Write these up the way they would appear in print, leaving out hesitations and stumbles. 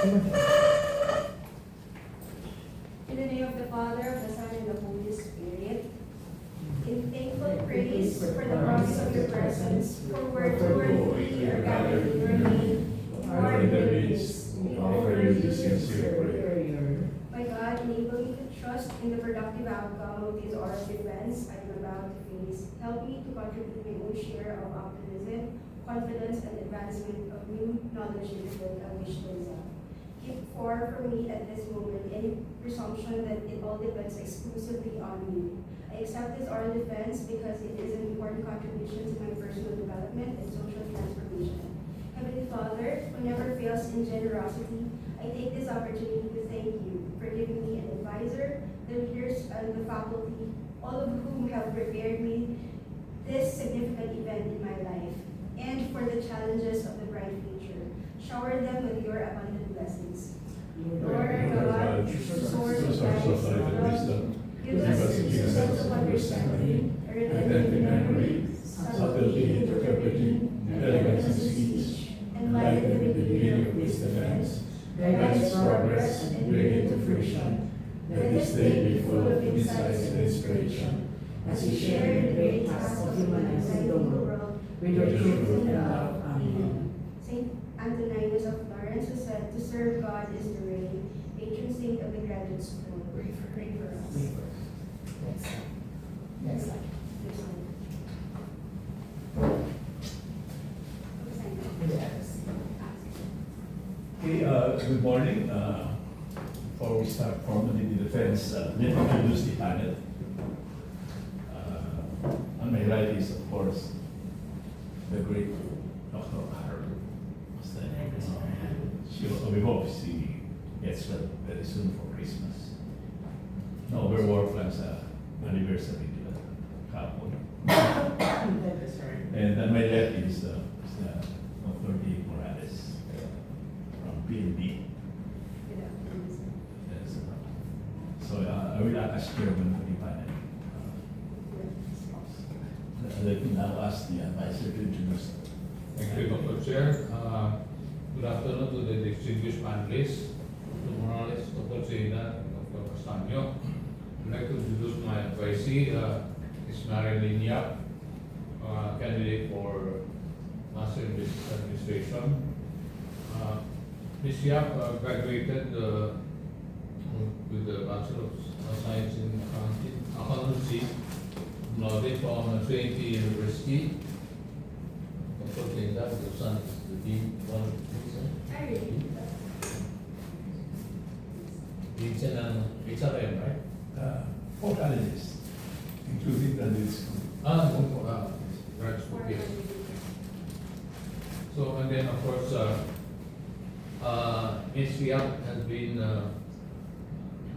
In the name of the Father, of the Son, and the Holy Spirit. In thankful praise for the promise of your presence, for where two or three are gathered in your name, you are in their midst. We offer you sincere prayer. My God, enable me to trust in the productive outcome of this oral defense I am about to face. Help me to contribute my own share of optimism, confidence, and advancement of new knowledge in the field I wish to excel. Keep far from me at this moment any presumption that it all depends exclusively on me. I accept this oral defense because it is an important contribution to my personal development and social transformation. Heavenly Father, who never fails in generosity, I take this opportunity to thank you for giving me an advisor, the leaders and the faculty, all of whom have prepared me this significant event in my life, and for the challenges of the bright future. Shower them with your abundant blessings. Lord our God, source of wisdom, give us the sense of understanding, retentive memory, subtlety in interpreting, elegance in speech, enlighten the beginning of this defense, guide its progress and bring it to fruition. Let this day be full of insights and inspiration, as we share in the great task of humanizing the world with your truth and love. Amen. Saint Antoninus of Florence, who said, "To serve God is to reign," patron saint of the graduate school. Pray for us. Next slide. Yes. Okay, good morning. Before we start formally the defense, let me introduce the panel. On my right is, of course, the great Dr. Harold. What's the name? We hope she gets well very soon for Christmas. No, we're working as anniversary couple. And on my left is Dr. D. Morales from PNB. Yes, so I will act as chairman for the panel. Let me now ask the advisor to introduce. Thank you, Dr. Chair. Good afternoon to the distinguished panelists, Dr. Morales, Dr. Zena, and Dr. Castaño. I'd like to introduce my advisee, Ms. Marilyn Yap, candidate for Master in Business Administration. Ms. Yap graduated with the Bachelor of Science in Accountancy from Trinity University. Dr. Zena, the son is the dean, one of the dean siya ng HRM, right? 4 colleges, including graduate school. Grad school, yes. So, and then of course, Ms. Yap has been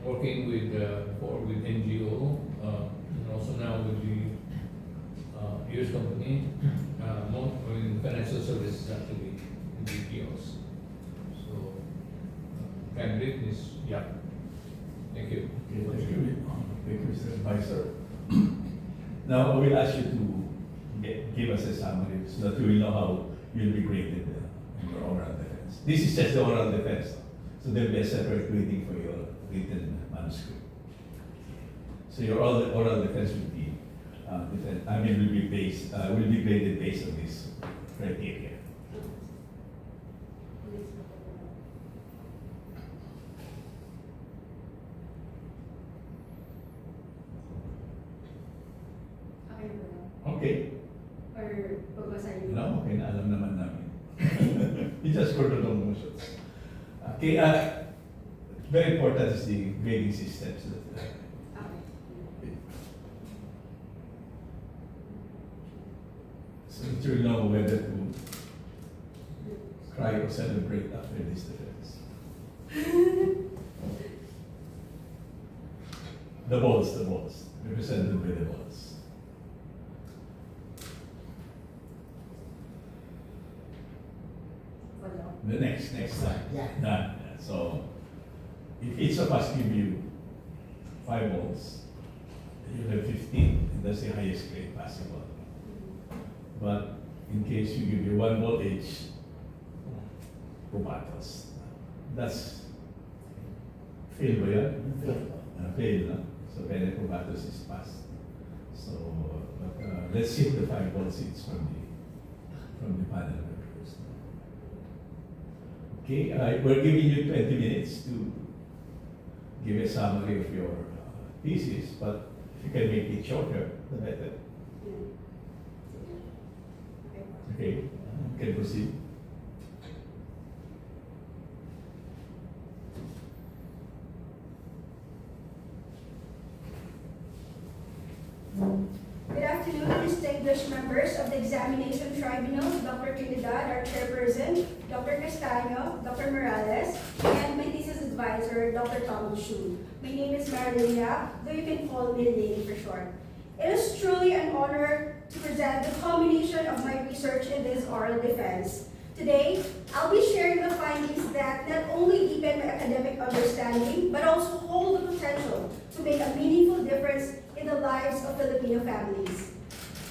working with NGO, and also now with the US company, more in financial services actually, in BPOs. So, candidate is Yap. Thank you. Okay, thank you, Mr. Advisor. Now, I will ask you to give us a summary so that we will know how you'll be graded in your oral defense. This is just the oral defense, so there will be a separate grading for your written manuscript. So your oral defense will be, will be graded based on this criteria. Okay. Or pagbasahin mo? No, okay na, alam naman namin. You just go to the motions. Okay, very important is the grading systems. Okay. So that you'll know whether to cry or celebrate after this defense. The balls, represented by the balls. The next slide. Yeah. So, if each of us give you 5 balls, you have 15, and that's the highest grade possible. But in case you give you 1 ball each, pumatos. That's fail ba yan? Fail na. So Bene Combatus is passed. So, but let's see the 5 ball seats from the panel members. Okay, we're giving you 20 minutes to give a summary of your thesis, but if you can make it shorter, the better. Okay, you can proceed. Good afternoon, distinguished members of the Examination Tribunal, Dr. Trinidad, our chairperson, Dr. Castaño, Dr. Morales, and my thesis advisor, Dr. Tommy Shu. My name is Marilyn Yap, though you can call me Lady for short. It is truly an honor to present the culmination of my research in this oral defense. Today, I'll be sharing the findings that not only deepen my academic understanding, but also hold the potential to make a meaningful difference in the lives of Filipino families.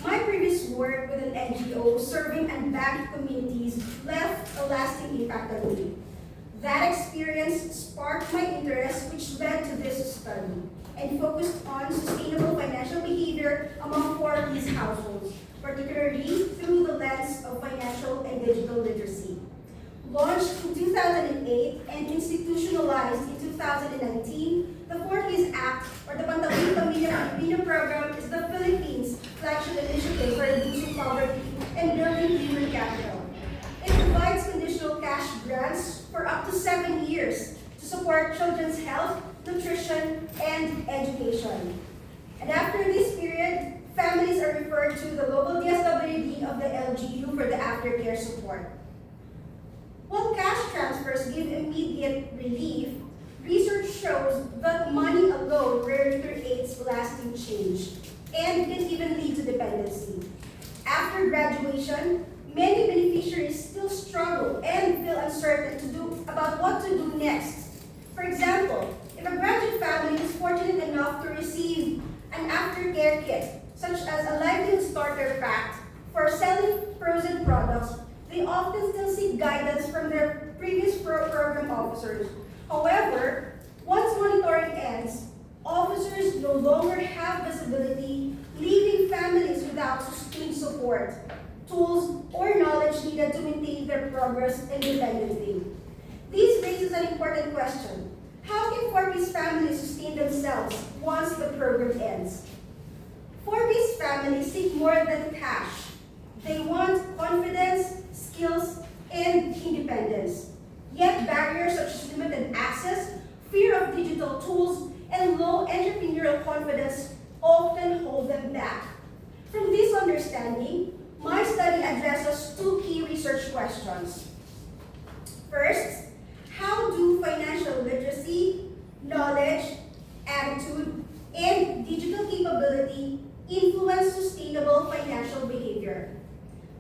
My previous work with an NGO serving unbanked communities left a lasting impact on me. That experience sparked my interest, which led to this study, and focused on sustainable financial behavior among poor-Ps households, particularly through the lens of financial and digital literacy. Launched in 2008 and institutionalized in 2019, the 4Ps Act, or the Pantawid Pamilya Pilipino Program, is the Philippines' flagship initiative for reducing poverty and building human capital. It provides conditional cash grants for up to 7 years to support children's health, nutrition, and education. And after this period, families are referred to the local DSWD of the LGU for the aftercare support. While cash transfers give immediate relief, research shows that money alone rarely creates lasting change and can even lead to dependency. After graduation, many beneficiaries still struggle and feel uncertain about what to do next. For example, if a graduate family is fortunate enough to receive an aftercare kit, such as a livelihood starter pack for selling frozen products, they often still seek guidance from their previous program officers. However, once monitoring ends, officers no longer have visibility, leaving families without sustained support, tools, or knowledge needed to maintain their progress independently. This raises an important question. How can 4Ps families sustain themselves once the program ends? 4Ps families seek more than cash. They want confidence, skills, and independence. Yet barriers such as limited access, fear of digital tools, and low entrepreneurial confidence often hold them back. From this understanding, my study addresses 2 key research questions. First, how do financial literacy, knowledge, attitude, and digital capability influence sustainable financial behavior?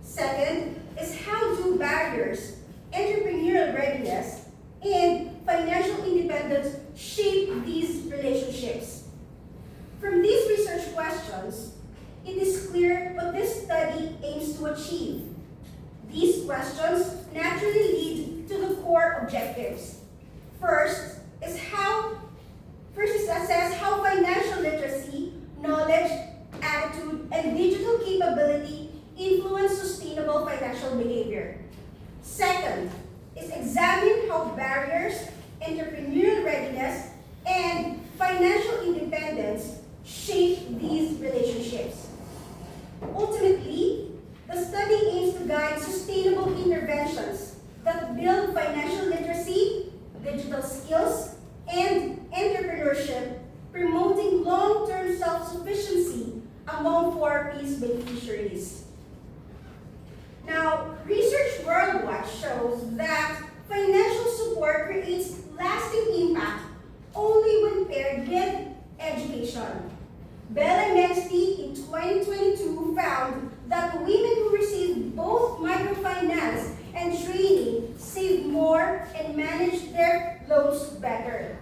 Second is how do barriers, entrepreneurial readiness, and financial independence shape these relationships? From these research questions, it is clear what this study aims to achieve. These questions naturally lead to the core objectives. First is assess how financial literacy, knowledge, attitude, and digital capability influence sustainable financial behavior. Second is examine how barriers, entrepreneurial readiness, and financial independence shape these relationships. Ultimately, the study aims to guide sustainable interventions that build financial literacy, digital skills, and entrepreneurship, promoting long-term self-sufficiency among 4Ps beneficiaries. Now, research worldwide shows that financial support creates lasting impact only when paired with education. Bell and Mensti in 2022 found that women who received both microfinance and training saved more and managed their loans better.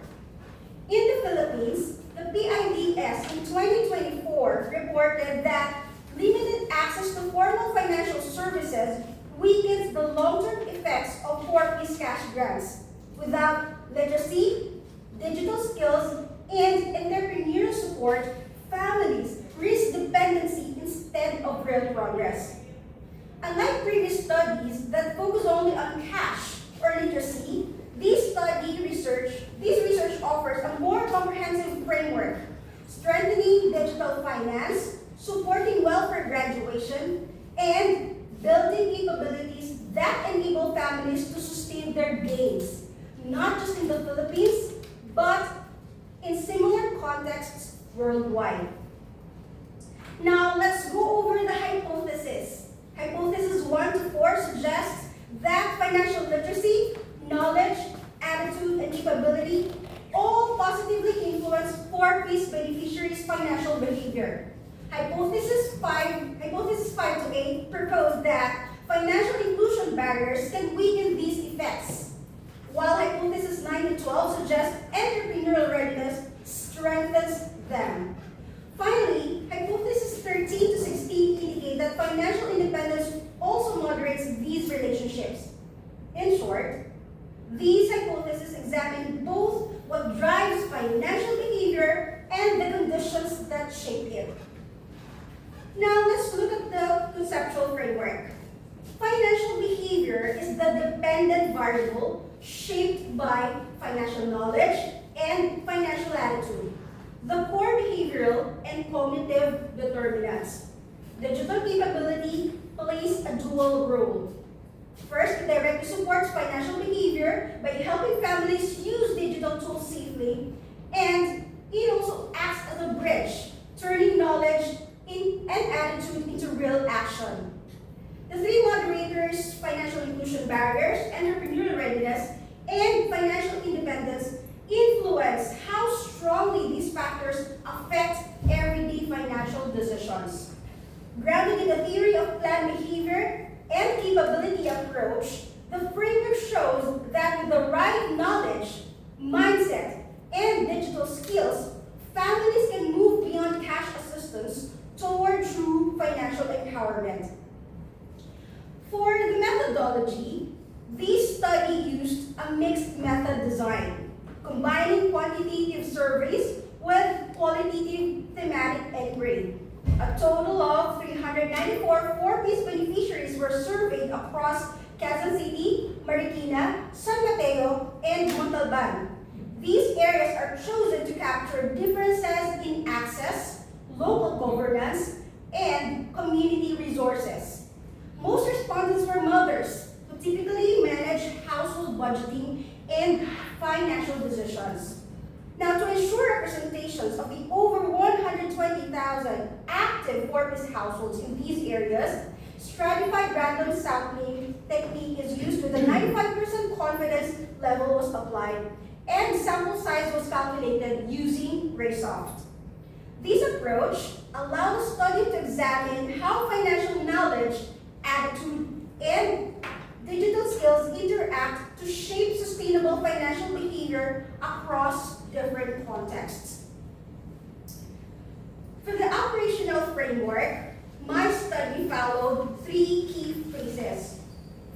In the Philippines, the PIDS in 2024 reported that limited access to formal financial services weakens the long-term effects of 4Ps cash grants. Without literacy, digital skills, and entrepreneurial support, families risk dependency instead of real progress. Unlike previous studies that focus only on cash or literacy, this research offers a more comprehensive framework, strengthening digital finance, supporting welfare graduation, and building capabilities that enable families to sustain their gains, not just in the Philippines, but in similar contexts worldwide. Now, let's go over the hypothesis. Hypothesis 1 to 4 suggests that financial literacy, knowledge, attitude, and capability all positively influence 4Ps beneficiaries' financial behavior. Hypothesis 5 to 8 propose that financial inclusion barriers can weaken these effects, while hypothesis 9 to 12 suggests entrepreneurial readiness strengthens them. Finally, hypothesis 13 to 16 indicate that financial independence also moderates these relationships. In short, these hypotheses examine both what drives financial behavior and the conditions that shape it. Now, let's look at the conceptual framework. Financial behavior is the dependent variable shaped by financial knowledge and financial attitude, the core behavioral and cognitive determinants. Digital capability plays a dual role. First, it directly supports financial behavior by helping families use digital tools safely, and it also acts as a bridge, turning knowledge and attitude into real action. The three moderators, financial inclusion barriers, entrepreneurial readiness, and financial independence, influence how strongly these factors affect everyday financial decisions. Grounded in the theory of planned behavior and capability approach, the framework shows that with the right knowledge, mindset, and digital skills, families can move beyond cash assistance toward true financial empowerment. For the methodology, this study used a mixed method design, combining quantitative surveys with qualitative thematic inquiry. A total of 394 4Ps beneficiaries were surveyed across Quezon City, Marikina, San Mateo, and Montalban. These areas are chosen to capture differences in access, local governance, and community resources. Most respondents were mothers who typically manage household budgeting and financial decisions. Now, to ensure representations of the over 120,000 active 4Ps households in these areas, stratified random sampling technique is used with a 95% confidence level was applied, and sample size was calculated using Graysoft. This approach allowed the study to examine how financial knowledge, attitude, and digital skills interact to shape sustainable financial behavior across different contexts. For the operational framework, my study followed three key phases.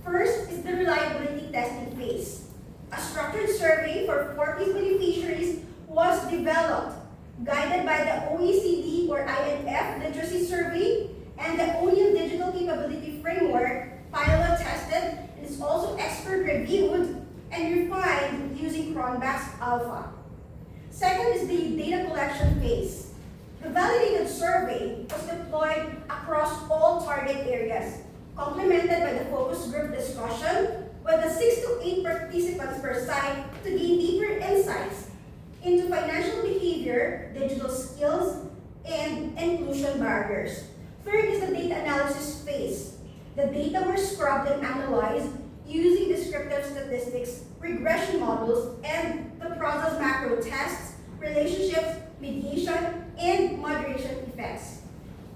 First is the reliability testing phase. A structured survey for 4Ps beneficiaries was developed, guided by the OECD or INF literacy survey and the ONION digital capability framework, pilot tested, and is also expert reviewed and refined using Cronbach's Alpha. Second is the data collection phase. The validated survey was deployed across all target areas, complemented by the focus group discussion with the 6 to 8 participants per site to gain deeper insights into financial behavior, digital skills, and inclusion barriers. Third is the data analysis phase. The data were scrubbed and analyzed using descriptive statistics, regression models, and the process macro tests, relationships, mediation, and moderation effects.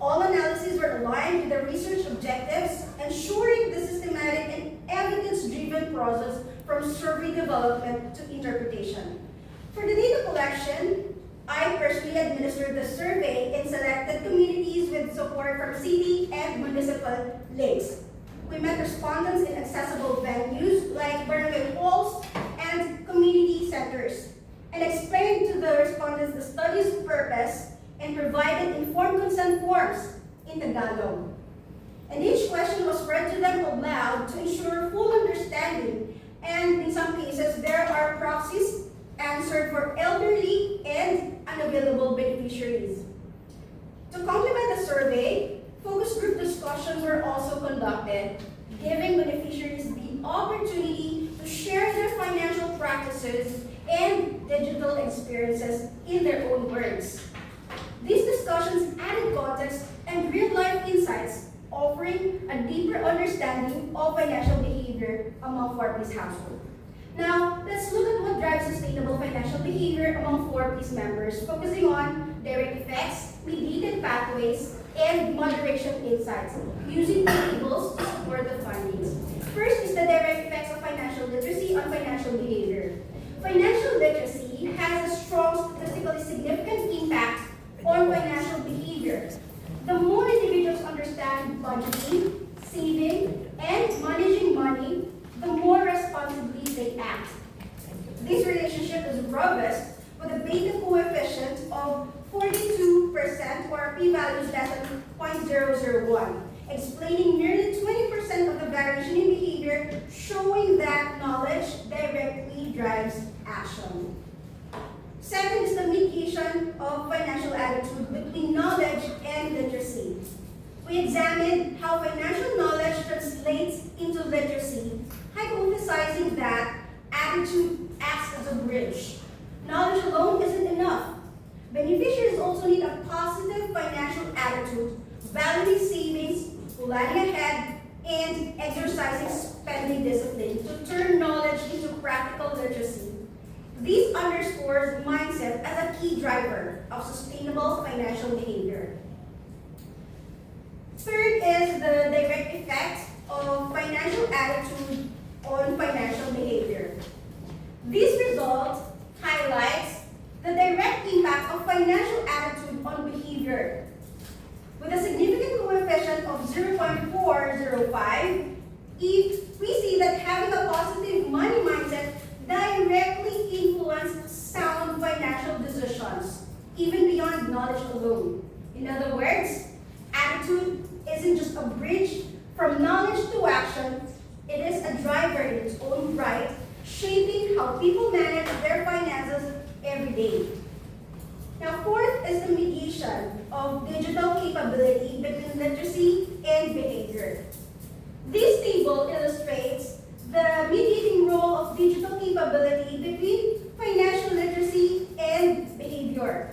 All analyses were aligned with the research objectives, ensuring the systematic and evidence-driven process from survey development to interpretation. For the data collection, I personally administered the survey in selected communities with support from city and municipal links. We met respondents in accessible venues like barangay halls and presenters and explained to the respondents the study's purpose and provided informed consent forms in Tagalog. And each question was read to them aloud to ensure full understanding, and in some cases there are proxies answered for elderly and unavailable beneficiaries. To complement the survey, focus group discussions were also conducted, giving beneficiaries the opportunity to share their financial practices and digital experiences in their own words. These discussions added context and real-life insights, offering a deeper understanding of financial behavior among 4Ps households. Now, let's look at what drives sustainable financial behavior among 4Ps members, focusing on direct effects, mediated pathways, and moderation insights, using tables to support the findings. First is the direct effects of financial literacy on financial behavior. Financial literacy has a strong, statistically significant impact on financial behavior. The more individuals understand budgeting, saving, and managing money, the more responsibly they act. This relationship is robust with a beta coefficient of 42% or p-values less than 0.001, explaining nearly 20% of the variation in behavior, showing that knowledge directly drives action. Second is the mediation of financial attitude between knowledge and literacy. We examined how financial knowledge translates into literacy, hypothesizing that attitude acts as a bridge. Knowledge alone isn't enough. Beneficiaries also need a positive financial attitude, valuing savings, planning ahead, and exercising spending discipline to turn knowledge into practical literacy. This underscores mindset as a key driver of sustainable financial behavior. Third is the direct effect of financial attitude on financial behavior. This result highlights the direct impact of financial attitude on behavior. With a significant coefficient of 0.405, if we see that having a positive money mindset directly influences sound financial decisions, even beyond knowledge alone. In other words, attitude isn't just a bridge from knowledge to action, it is a driver in its own right, shaping how people manage their finances every day. Now, fourth is the mediation of digital capability between literacy and behavior. This table illustrates the mediating role of digital capability between financial literacy and behavior.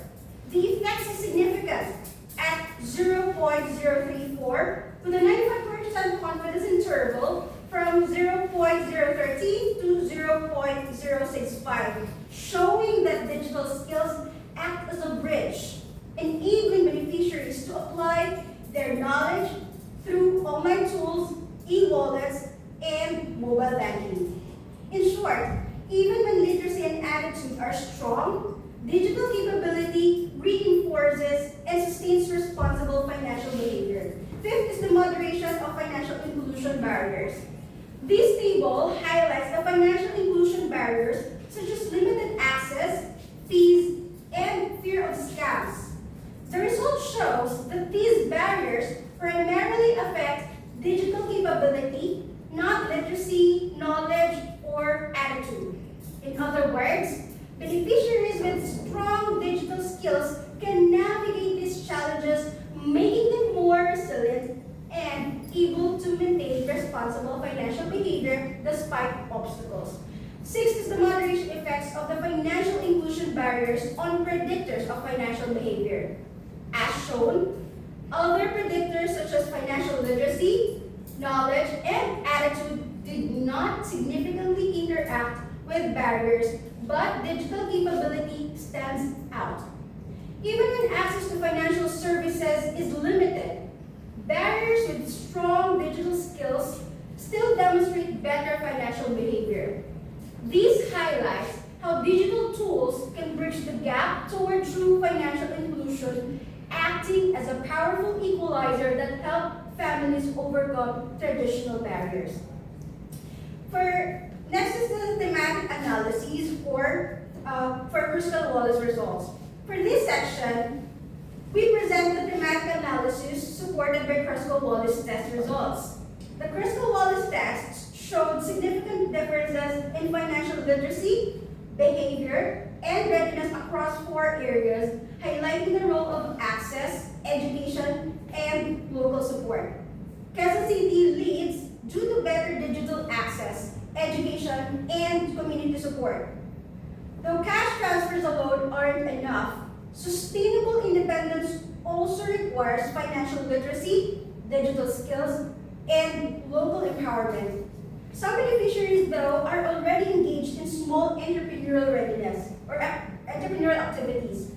The effects is significant at 0.034 with a 95% confidence interval from 0.013 to 0.065, showing that digital skills act as a bridge, enabling beneficiaries to apply their knowledge through online tools, e-wallets, and mobile banking. In short, even when literacy and attitude are strong, digital capability reinforces and sustains responsible financial behavior. Fifth is the moderation of financial inclusion barriers. This table highlights the financial inclusion barriers such as limited access, fees, and fear of scams. The result shows that these barriers primarily affect digital capability, not literacy, knowledge, or attitude. In other words, beneficiaries with strong digital skills can navigate these challenges, making them more resilient and able to maintain responsible financial behavior despite obstacles. Sixth is the moderation effects of the financial inclusion barriers on predictors of financial behavior. As shown, other predictors such as financial literacy, knowledge, and attitude did not significantly interact with barriers, but digital capability stands out. Even when access to financial services is limited, barriers with strong digital skills still demonstrate better financial behavior. This highlights how digital tools can bridge the gap toward true financial inclusion, acting as a powerful equalizer that helps families overcome traditional barriers. Next is the thematic analyses for Crystal Wallace results. For this section, we present the thematic analysis supported by Crystal Wallace test results. The Crystal Wallace test showed significant differences in financial literacy, behavior, and readiness across 4 areas, highlighting the role of access, education, and local support. Quezon City leads due to better digital access, education, and community support. Though cash transfers alone aren't enough, sustainable independence also requires financial literacy, digital skills, and local empowerment. Some beneficiaries, though, are already engaged in small entrepreneurial readiness or entrepreneurial activities.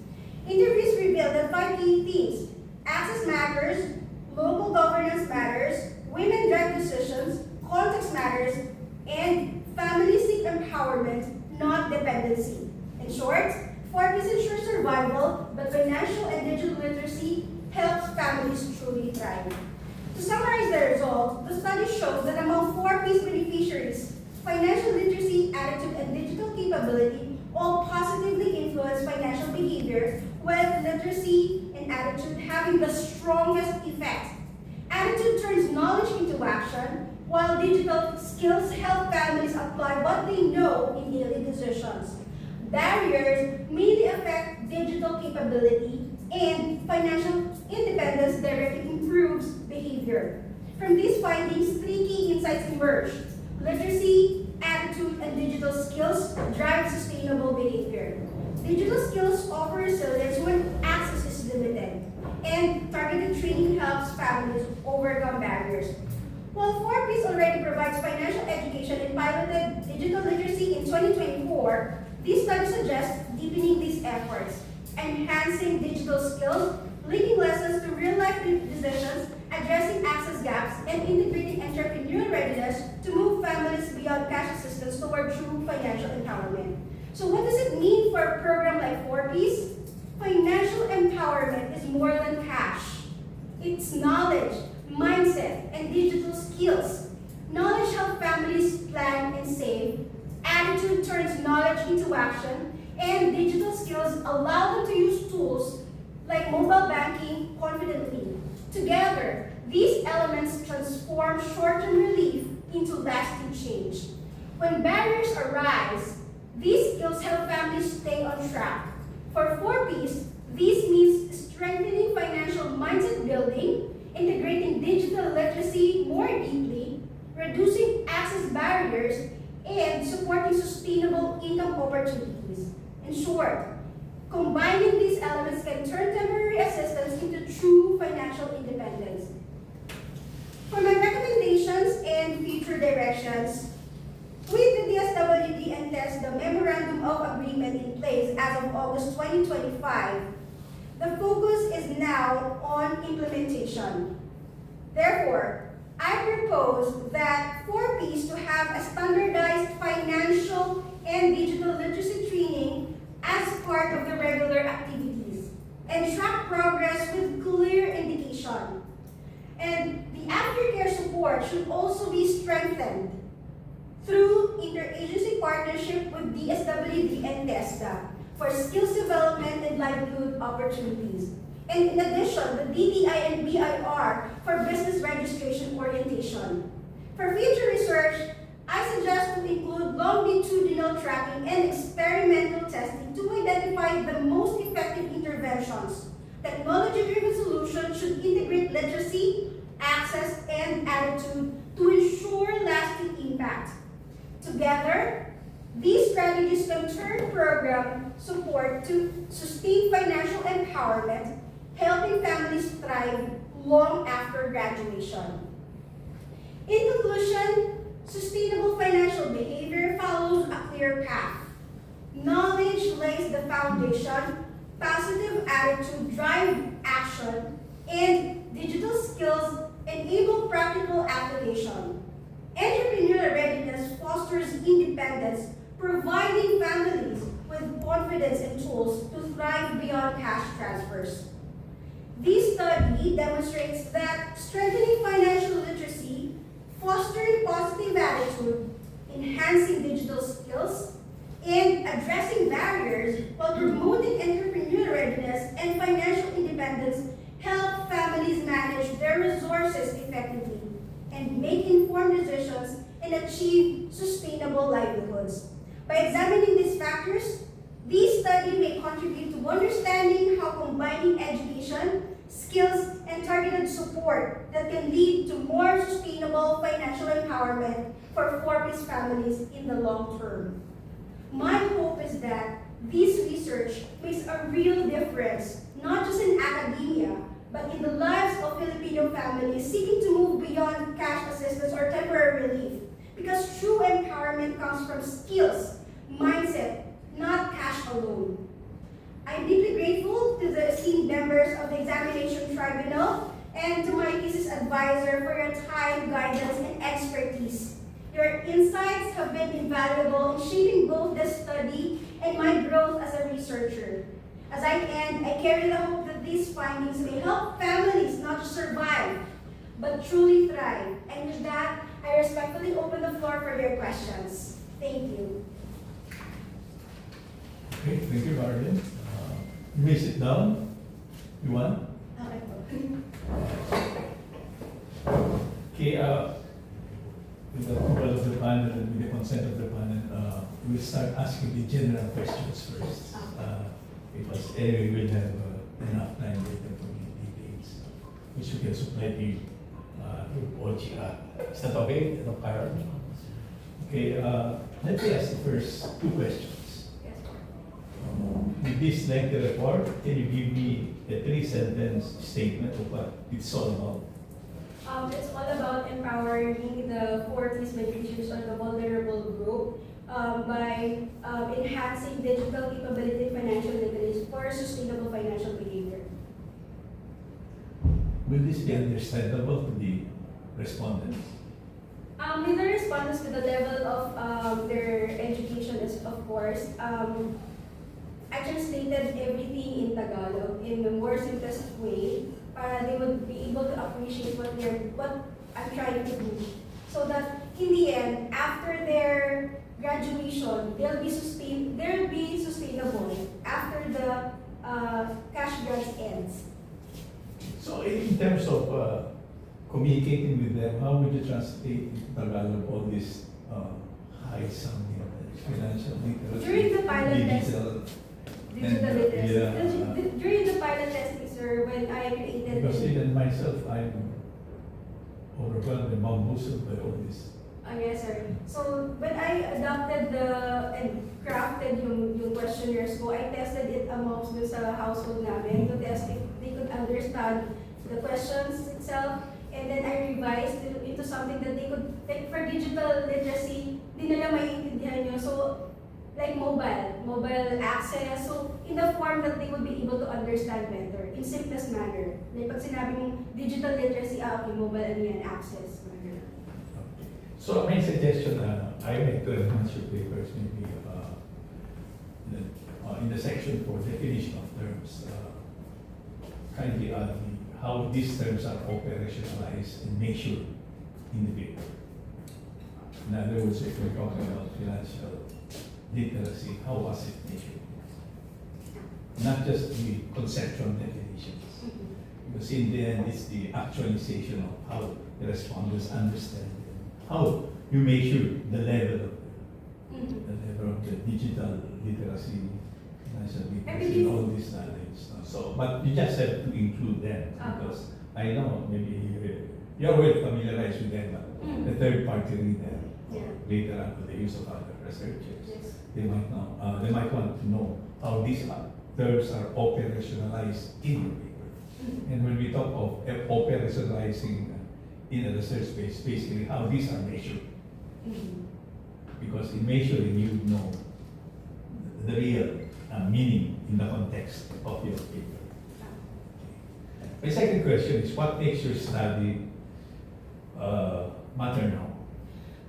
Interviews revealed that 5 key themes: access matters, local governance matters, women drive decisions, context matters, and family seek empowerment, not dependency. In short, 4Ps ensure survival, but financial and digital literacy helps families truly thrive. To summarize the result, the study shows that among 4Ps beneficiaries, financial literacy, attitude, and digital capability all positively influence financial behavior, with literacy and attitude having the strongest effect. Attitude turns knowledge into action, while digital skills help families apply what they know in daily decisions. Barriers mainly affect digital capability, and financial independence directly improves behavior. From these findings, 3 key insights emerged: literacy, attitude, and digital skills drive sustainable behavior. Digital skills offer resilience when access is limited, and targeted training helps families overcome barriers. While 4Ps already provides financial education and piloted digital literacy in 2024, this study suggests deepening these efforts, enhancing digital skills, linking lessons to real-life decisions, addressing access gaps, and integrating entrepreneurial readiness to move families beyond cash assistance toward true financial empowerment. So what does it mean for a program like 4Ps? Financial empowerment is more than cash. It's knowledge, mindset, and digital skills. Knowledge helps families plan and save. Attitude turns knowledge into action, and digital skills allow them to use tools like mobile banking confidently. Together, these elements transform short-term relief into lasting change. When barriers arise, these skills help families stay on track. For 4Ps, this means strengthening financial mindset building, integrating digital literacy more deeply, reducing access barriers, and supporting sustainable income opportunities. In short, combining these elements can turn temporary assistance into true financial independence. For my recommendations and future directions, with the DSWD and TEST the Memorandum of Agreement in place as of August 2025, the focus is now on implementation. Therefore, I propose that 4Ps to have a standardized financial and digital literacy training as part of the regular activities and track progress with clear indication. And the aftercare support should also be strengthened through interagency partnership with DSWD and TESDA for skills development and livelihood opportunities. And in addition, the DTI and BIR for business registration orientation. For future research, I suggest to include longitudinal tracking and experimental testing to identify the most effective interventions. Technology-driven solutions should integrate literacy, access, and attitude to ensure lasting impact. Together, these strategies can turn program support to sustain financial empowerment, helping families thrive long after graduation. In conclusion, sustainable financial behavior follows a clear path. Knowledge lays the foundation, positive attitude drive action, and digital skills enable practical application. Entrepreneurial readiness fosters independence, providing families with confidence and tools to thrive beyond cash transfers. This study demonstrates that strengthening financial literacy, fostering positive attitude, enhancing addressing barriers while promoting entrepreneurial readiness and financial independence help families manage their resources effectively and make informed decisions and achieve sustainable livelihoods. By examining these factors, this study may contribute to understanding how combining education, skills, and targeted support that can lead to more sustainable financial empowerment for 4-piece families in the long term. My hope is that this research makes a real difference, not just in academia, but in the lives of Filipino families seeking to move beyond cash assistance or temporary relief. Because true empowerment comes from skills, mindset, not cash alone. I'm deeply grateful to the esteemed members of the Examination Tribunal and to my thesis advisor for your time, guidance, and expertise. Your insights have been invaluable in shaping both the study and my growth as a researcher. As I end, I carry the hope that these findings may help families not just survive, but truly thrive. And with that, I respectfully open the floor for your questions. Thank you. Okay, thank you, Marilyn. You may sit down. You want? Okay po. Okay, with the approval of the panel and with the consent of the panel, we'll start asking the general questions first. Because anyway, we'll have enough time later for the details, which we can supply to you through OGR. Is that okay? Okay, let me ask the first two questions. Yes, sir. With this lengthy report, can you give me a 3-sentence statement of what it's all about? It's all about empowering the 4-piece beneficiaries or the vulnerable group by enhancing digital capability and financial literacy for sustainable financial behavior. Will this be understandable to the respondents? With the respondents to the level of their education is, of course, I translated everything in Tagalog in the more simplest way para they would be able to appreciate what I'm trying to do. So that in the end, after their graduation, they'll be sustainable after the cash grants ends. So in terms of communicating with them, how would you translate in Tagalog all this high sounding financial literacy? During the pilot test, digital literacy. yeah, During the pilot testing, sir, when I created because it, even myself, I'm overwhelmed and bamboozled by all this. yes, sir. So when I adopted and crafted yung questionnaires ko, I tested it amongst the household namin to test if they could understand the questions itself. And then I revised it into something that they could, like for digital literacy, di nila maiintindihan nyo. So, like mobile access. So, in the form that they would be able to understand better, in simplest manner. Like pag sinabi mong digital literacy, okay, mobile ano yan, access. So my suggestion, I like to enhance your papers maybe in the section for definition of terms. Kindly add how these terms are operationalized and measured in the paper. In other words, if we're talking about financial literacy, how was it measured? Not just the conceptual definitions. Because in the end, it's the actualization of how the respondents understand it. How you measure the level of the digital literacy, financial literacy, and all this knowledge. So, but you just have to include them because I know maybe you're well familiarized with them, but the third party reader later on with the use of other researchers, they might know. They might want to know how these terms are operationalized in the paper. And when we talk of operationalizing in a research space, basically how these are measured. Because in measuring, you know the real meaning in the context of your paper. My second question is, what makes your study matter now?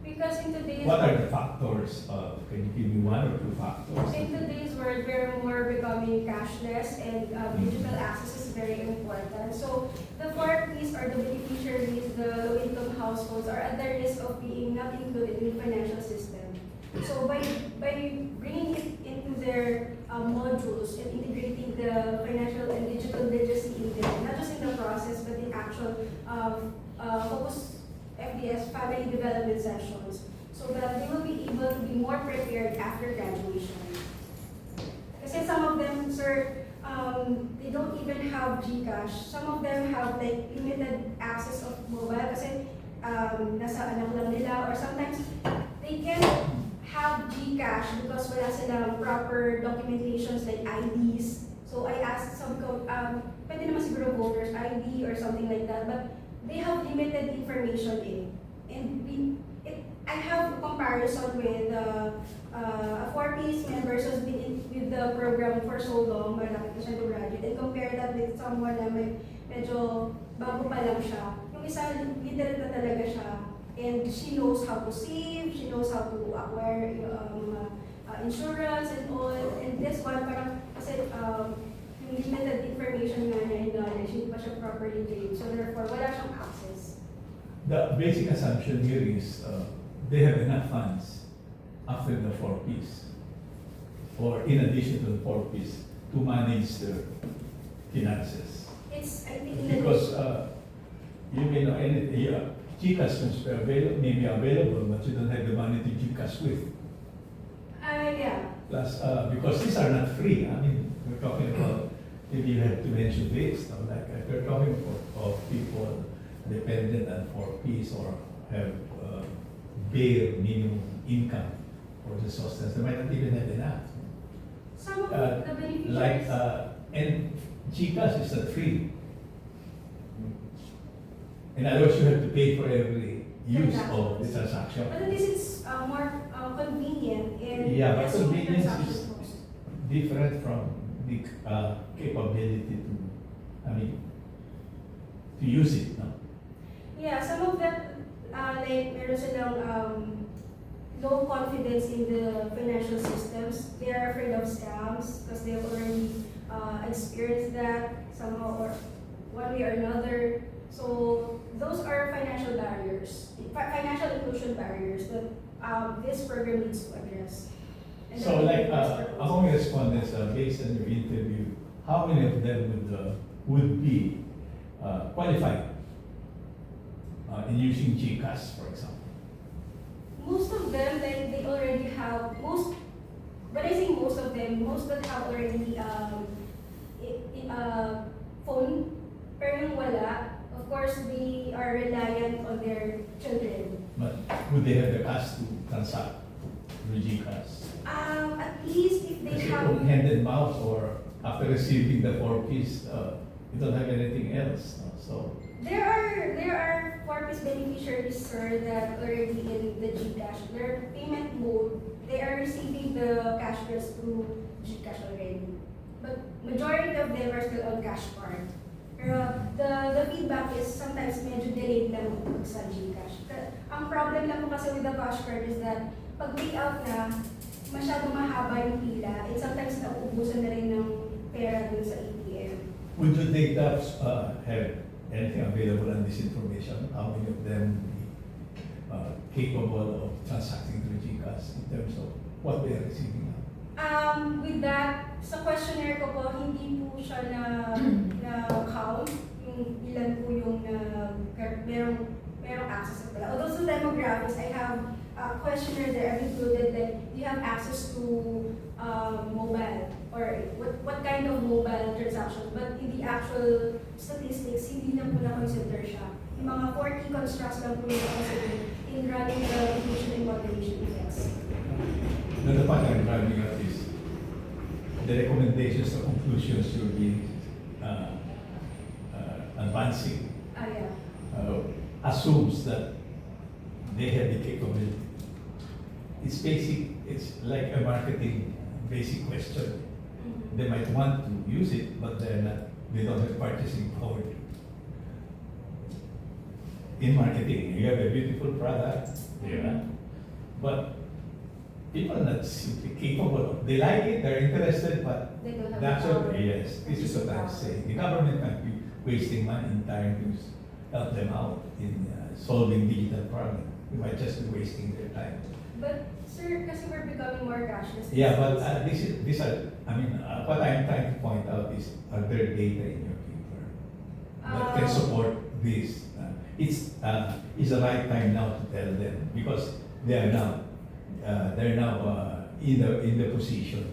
Because in today's What are the factors? Can you give me one or two factors? In today's world, we're more becoming cashless and digital access is very important. So the 4Ps or the beneficiaries, the low-income households are at the risk of being not included in the financial system. So by bringing it into process, but in actual focus FDS family development sessions, so that they will be able to be more prepared after graduation. Kasi some of them, sir, they don't even have GCash. Some of them have like limited access of mobile kasi nasa anak lang nila, or sometimes they can have GCash because wala silang proper documentations like IDs. So I asked some, pwede naman siguro voters ID or something like that, but they have limited information And I have a comparison with a 4Ps member who's been with the program for so long, malapit na siya to graduate, and compare that with someone na medyo bago pa lang siya. Yung isa, literate na talaga siya. And she knows how to save, she knows how to acquire insurance and all. And this one, parang kasi yung limited information nga niya in knowledge, hindi pa siya properly trained. So therefore, wala siyang access. The basic assumption here is they have enough funds after the 4Ps, or in addition to the 4Ps, to manage their finances. It's, I think, Because you may know anything, GCash may be available, but you don't have the money to GCash with. yeah. Plus, because these are not free. I mean, we're talking about, if you have to mention this, like if we're talking of people dependent on 4Ps or have bare minimum income for the sustenance, they might not even have enough. Some of the beneficiaries. Like, and GCash is not free. In other words, you have to pay for every use of the transaction. But this is more convenient and Yeah, but less of convenience transaction is cost. different from the capability to, I mean, to use it, no? Yeah, some of them, like, meron silang low confidence in the financial systems. They are afraid of scams because they have already experienced that somehow or one way or another. So those are financial barriers, financial inclusion barriers that this program needs to address. And So like, that- among respondents, based on your interview, how many of them would be qualified in using GCash, for example? Most of them, like, they already have, when I say most of them, most that have already phone, pero yung wala, of course, they are reliant on their children. But would they have the cash to transact through GCash? At least if they Kasi have, kung hand and mouth or after receiving the 4Ps, you don't have anything else, no? So, there are 4Ps beneficiaries, sir, that already in the GCash. Their payment mode, they are receiving the cash bills through GCash already. But majority of them are still on cash card. Pero the feedback is sometimes medyo delayed lang sa GCash. Ang problem lang po kasi with the cash card is that pag payout na, masyadong mahaba yung pila, and sometimes nauubusan na rin ng pera dun sa ATM. would you take that, have anything available on this information? How many of them would be capable of transacting through GCash in terms of what they are receiving now? With that, sa questionnaire ko po, hindi po siya na-count yung ilan po yung merong access na pala. Although sa demographics, I have a questionnaire there. I've included that you have access to mobile or what kind of mobile transactions. But in the actual statistics, hindi na po na-consider siya. Yung mga 40 constructs lang po yung na-consider in running the diffusion and moderation effects. The point I'm driving at is the recommendations or conclusions you'll be advancing Yeah. assumes that they have the capability. It's basic, it's like a marketing basic question. Mhm. They might want to use it, but they don't have purchasing power. In marketing, you have a beautiful product, yeah, but people are not simply capable of, they like it, they're interested, but They don't have that's the what, power. yes, this is what I'm saying. The government might be wasting money in trying to help them out in solving digital problem. We might just be wasting their time. But sir, kasi we're becoming more cashless. Yeah, but these are, I mean, what I'm trying to point out is, are there data in your paper? that can support this. It's the right time now to tell them because they're now in the position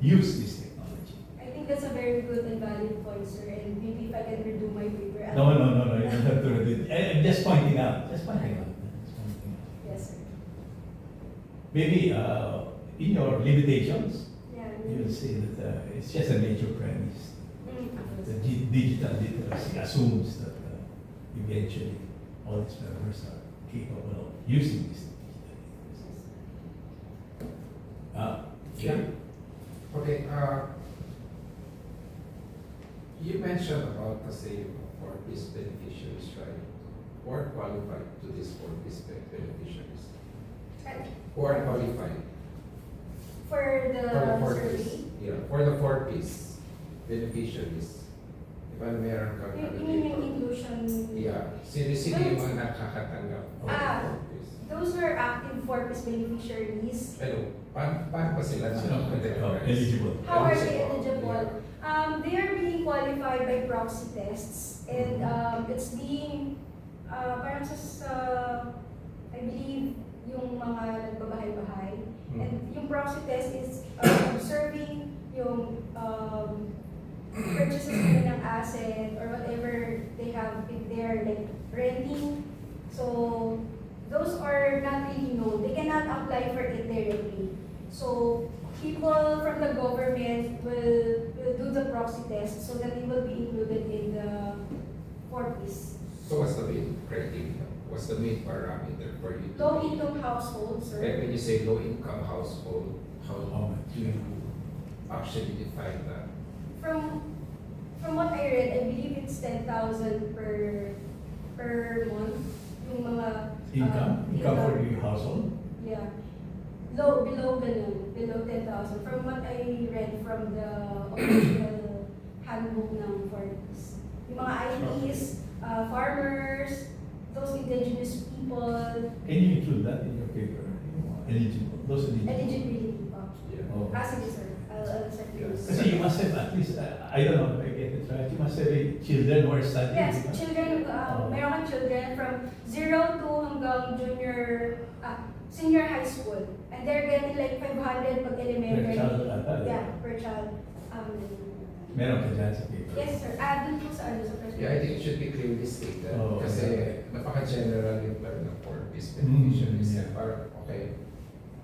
to use this technology. I think that's a very good and valid point, sir, and maybe if I can redo my paper. No, you don't have to read it. I'm just pointing out. Yes, sir. Maybe in your limitations, Yeah. you will say that it's just a major premise. The digital literacy assumes that eventually all its members are capable of using this digital literacy. Yeah. Okay, you mentioned about kasi four-piece beneficiaries, right? Who are qualified to these four-piece beneficiaries? Who are qualified For the for the four-piece? survey, Yeah, for the four-piece beneficiaries. Di ba meron kang you mean yung inclusion? Yeah, sino yung mga nakakatanggap ng Ah. four-piece? Those who are active four-piece beneficiaries, Pero, paano pa sila Eligible. how are they eligible? They are being qualified by proxy tests, and it's being parang I believe yung mga nagbabahay-bahay. And yung proxy test is observing yung purchases nila ng asset or whatever they have if they're like renting. So those are not really known. They cannot apply for it directly. So people from the government will do the proxy test so that it will be included in the four-piece. So what's the main criteria? What's the main parameter for you? to Low be- income households, Like sir. when you say low income household, how How much? do you actually define that? From what I read, I believe it's 10,000 per month. Yung mga Income for the household. Yeah. Below 10,000. From what I read from the official handbook ng foreigners. Yung mga IPs, farmers, those indigenous people, Can you include that in your paper? Eligible, those eligible. eligibility pa. Yeah. Oh. Sige, sir. I'll send you. Yes. Kasi you must have at least, I don't know if I get it right, you must have children who are studying. Yes, di ba? children, Oh. meron kang children from 0 to hanggang senior high school. And they're getting like 500 pag elementary. Per child ata. Yeah, per child. Meron ka dyan sa paper. Yes, sir. Dun po sa sa first Yeah, I think it should be clearly stated. Oh, kasi yeah. napaka-general yung term ng four-piece Mm, beneficiaries. yeah. Parang, okay,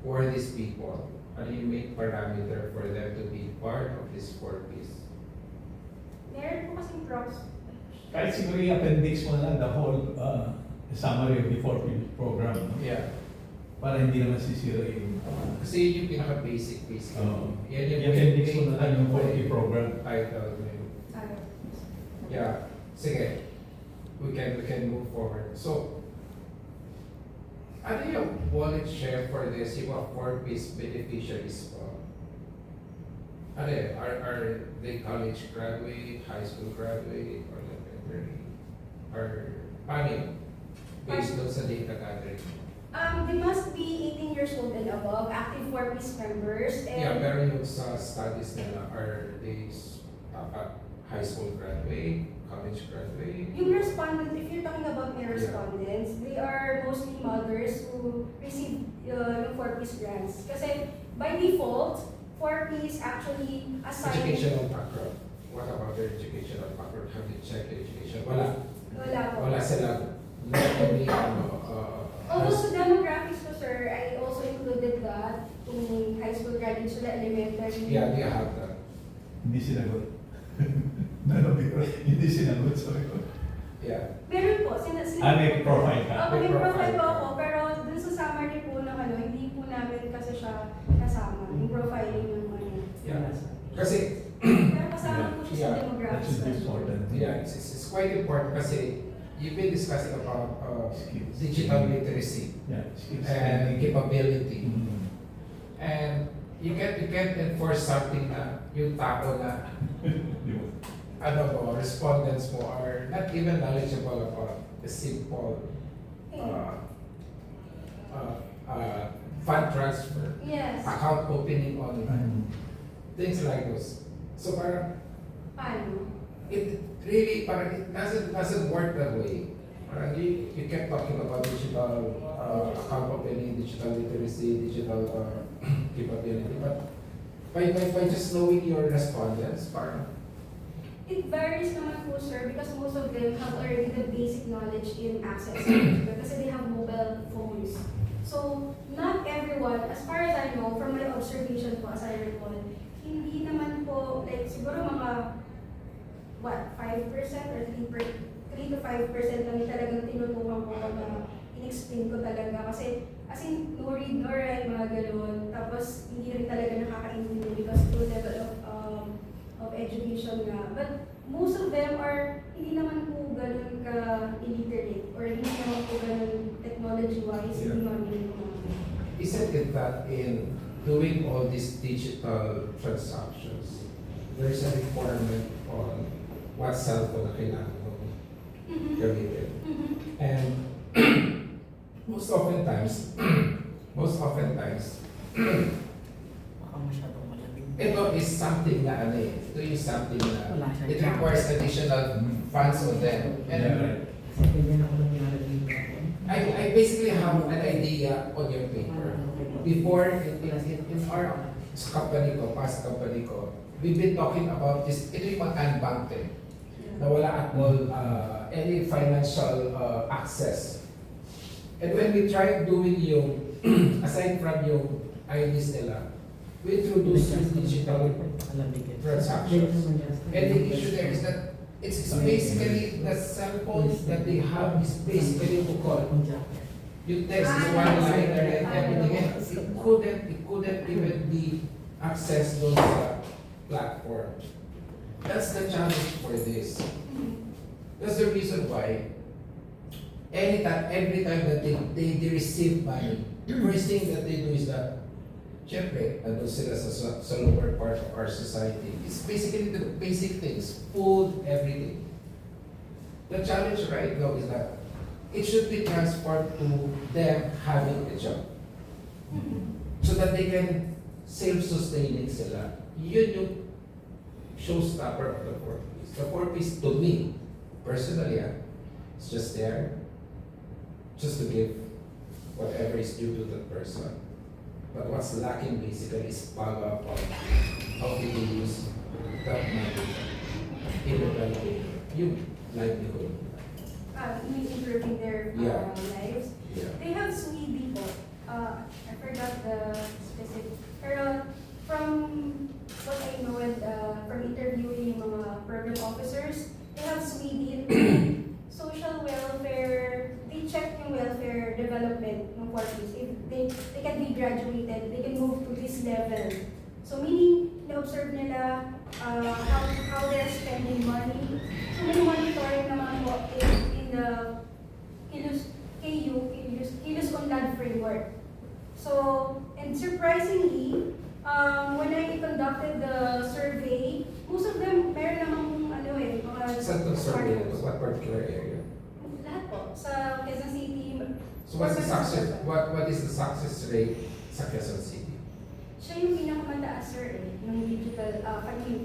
who are these people? Ano yung main parameter for them to be part of this four-piece? Meron po kasing props. Kahit siguro yung appendix mo lang, the whole summary of the 4P program. No? Yeah. Para hindi naman sisira yung... Kasi yun yung pinaka-basic. Oh. Yan yung Yung appendix mo na lang yung 4P program. title. Yeah. Sige. We can move forward. So, ano yung wallet share for this, yung mga four-piece beneficiaries po? Ano yun? Are they college graduate, high school graduate, or elementary? Or paano yun? Based doon sa data gathering. They must be 18 years old and above, active four-piece members, and Yeah, pero yung sa studies nila, are they high school graduate, college graduate? yung respondents, if you're talking about my respondents, they are mostly mothers who receive yung four-piece grants. Kasi by default, four-piece actually assign... Educational background. What about their educational background? Have you checked their education? Wala. Wala po. Wala sila. Not only, Although sa demographics ko, sir, I also included that in high school graduates, sila elementary. yeah, they have that. Hindi sinagot. No, because hindi sinagot, sorry. Yeah. Meron po, May profile ka? May May profile profile po ka. ako, pero dun sa summary po ng hindi po namin kasi siya kasama, yung profiling ng mga yan. Yeah. Kasi, Pero kasama po siya sa Yeah, That demographics. should be important. yeah, it's quite important kasi you've been discussing about Skills. digital literacy Yeah, skills. and capability. Mm. And you can't enforce something na yung tao na Di ba? respondents mo are not even knowledgeable about the simple fund transfer, Yes. account opening on Mm. things like those. So parang Paano? really, parang it doesn't work that way. Parang you kept talking about digital accountability, digital literacy, digital capability, but by just knowing your respondents, parang It varies naman po, sir, because most of them have already the basic knowledge in access because they have mobile phones. So, not everyone, as far as I know, from my observation po, as I recall, hindi naman po, like, siguro mga, 5% or 3 to 5% lang yung talagang tinutukan ko na in-explain ko talaga. Kasi, as in, no read, no write, mga ganun. Tapos, hindi rin talaga nakakaintindi because to level of education nga. But most of them are hindi naman po ganun ka-illiterate or hindi naman po ganun technology-wise, hindi marunong mga. isn't it that in doing all these digital transactions, there's a requirement on what cellphone na kailangan mo gamitin. And most oftentimes, Baka masyadong malamig. ito is something na ano eh. Ito yung something na Wala siyang it requires additional funds on them. And Yeah, right. Kasi ganyan ako nangyari dito ako. I basically have an idea on your paper. Before, in our company ko, past company ko, we've been talking about this, ito yung mga unbanked eh, na wala at all any financial access. And when we tried doing yung, aside from yung IDs nila, we introduced yung digital transactions. And the issue there is that it's basically the cell phones that they have is basically to call. You text is one liner and everything else. It couldn't even be accessed those platforms. That's the challenge for this. That's the reason why every time that they receive money, first thing that they do is that, syempre, nandun sila sa lower part of our society. It's basically the basic things, food, everything. The challenge right now is that it should be transferred to them having a job. So that they can self-sustaining sila. Yun yung showstopper of the 4Ps. The 4Ps to me, personally, it's just there, just to give whatever is due to that person. But what's lacking basically is follow-up on how do you use that money in developing yung livelihood. Improving their Yeah. lives. Yeah. They have Swede po. I forgot the specific. Pero from what I know and from interviewing yung mga program officers, they have Swede social welfare. They check yung welfare development ng 4Ps. If they can be graduated, they can move to this level. So meaning, na-observe nila how they're spending money. So may monitoring naman po in the Kilos Unlad framework. So, and surprisingly, when I conducted the survey, most of them meron namang mga Saan itong survey na to? smartphones. What particular area? Lahat po. Sa Quezon City. So what's the success, what is the success rate sa Quezon City? Siya yung pinakamataas, sir, ng digital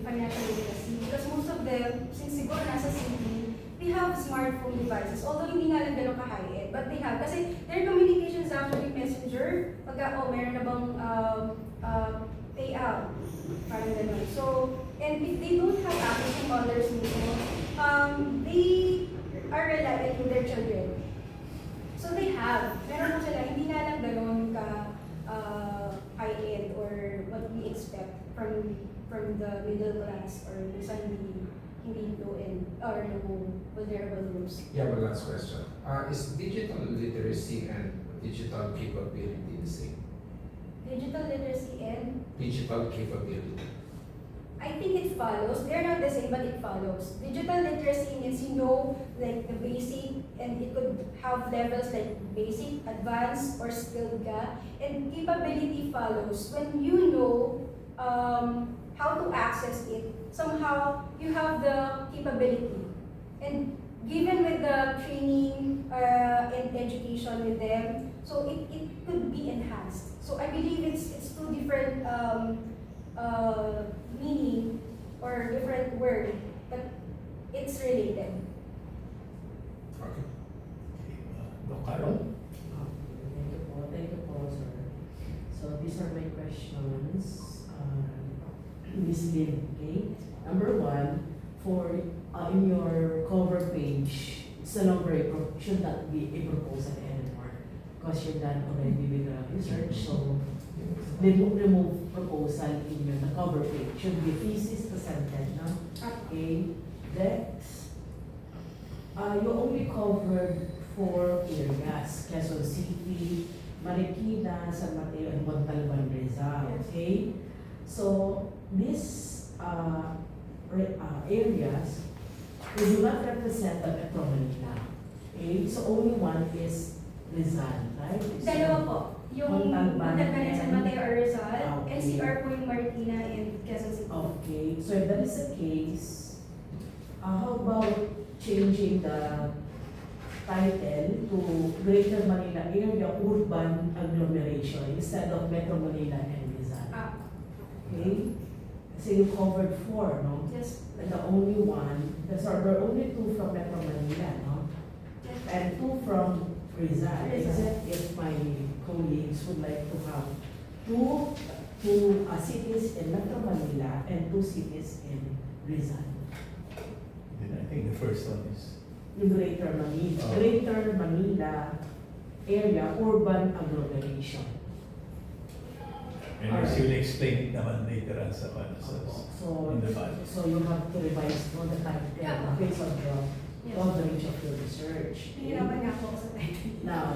financial literacy. Because most of them, since siguro nasa city, they have smartphone devices. Although hindi nga lang ganun ka-high-end, but they have. Kasi their communications actually messenger, meron na bang payout. Parang ganun. So, and if they don't have access to others mismo, they are reliant on their children. So they have. Meron po sila, hindi nga lang ganun ka high-end or what we expect from the middle class or sa hindi low-end or low vulnerable groups. Yeah, one last question. Is digital literacy and digital capability the same? Digital literacy and Digital capability. I think it follows. They're not the same, but it follows. Digital literacy means like the basic, and it could have levels like basic, advanced, or skilled ka. And capability follows. When you know how to access it, somehow you have the capability. And given with the training and education with them, so it could be enhanced. So I believe it's two different meaning or different word, but it's related. Okay. Doc Carol? Thank you po, sir. So these are my questions. Ms. Lynn, okay? Number one, for in your cover page, it's no longer should not be a proposal anymore because you're done already with the research. So remove proposal in your the cover page. Should be thesis presented, no? Okay. Next, you only covered 4 areas: Quezon City, Marikina, San Mateo, and Montalban, Rizal. Yes. Okay. So these areas they do not represent the Metro Manila. Okay. So only one is Rizal, right? Dalawa po. Yung Montalban Montalban and San Mateo or Rizal, Okay. NCR po yung Marikina and Quezon City. Okay, so if that is the case, how about changing the title to Greater Manila Area Urban Agglomeration instead of Metro Manila and Rizal? Ah, Okay? So you covered 4, no? yes. And the only one, there are only 2 from Metro Manila, no? Yes. And 2 from Rizal, Rizal. except if my colleagues would like to have 2 cities in Metro Manila and 2 cities in Rizal. Then I think the first one is, Yung Greater Manila, Oh. Greater Manila Area Urban Agglomeration. and as you'll explain it naman later on sa So, in the file. so you have to revise all the time Yeah. based on the Yes. coverage of your research. Hihirapan nga po ako sa title. Now,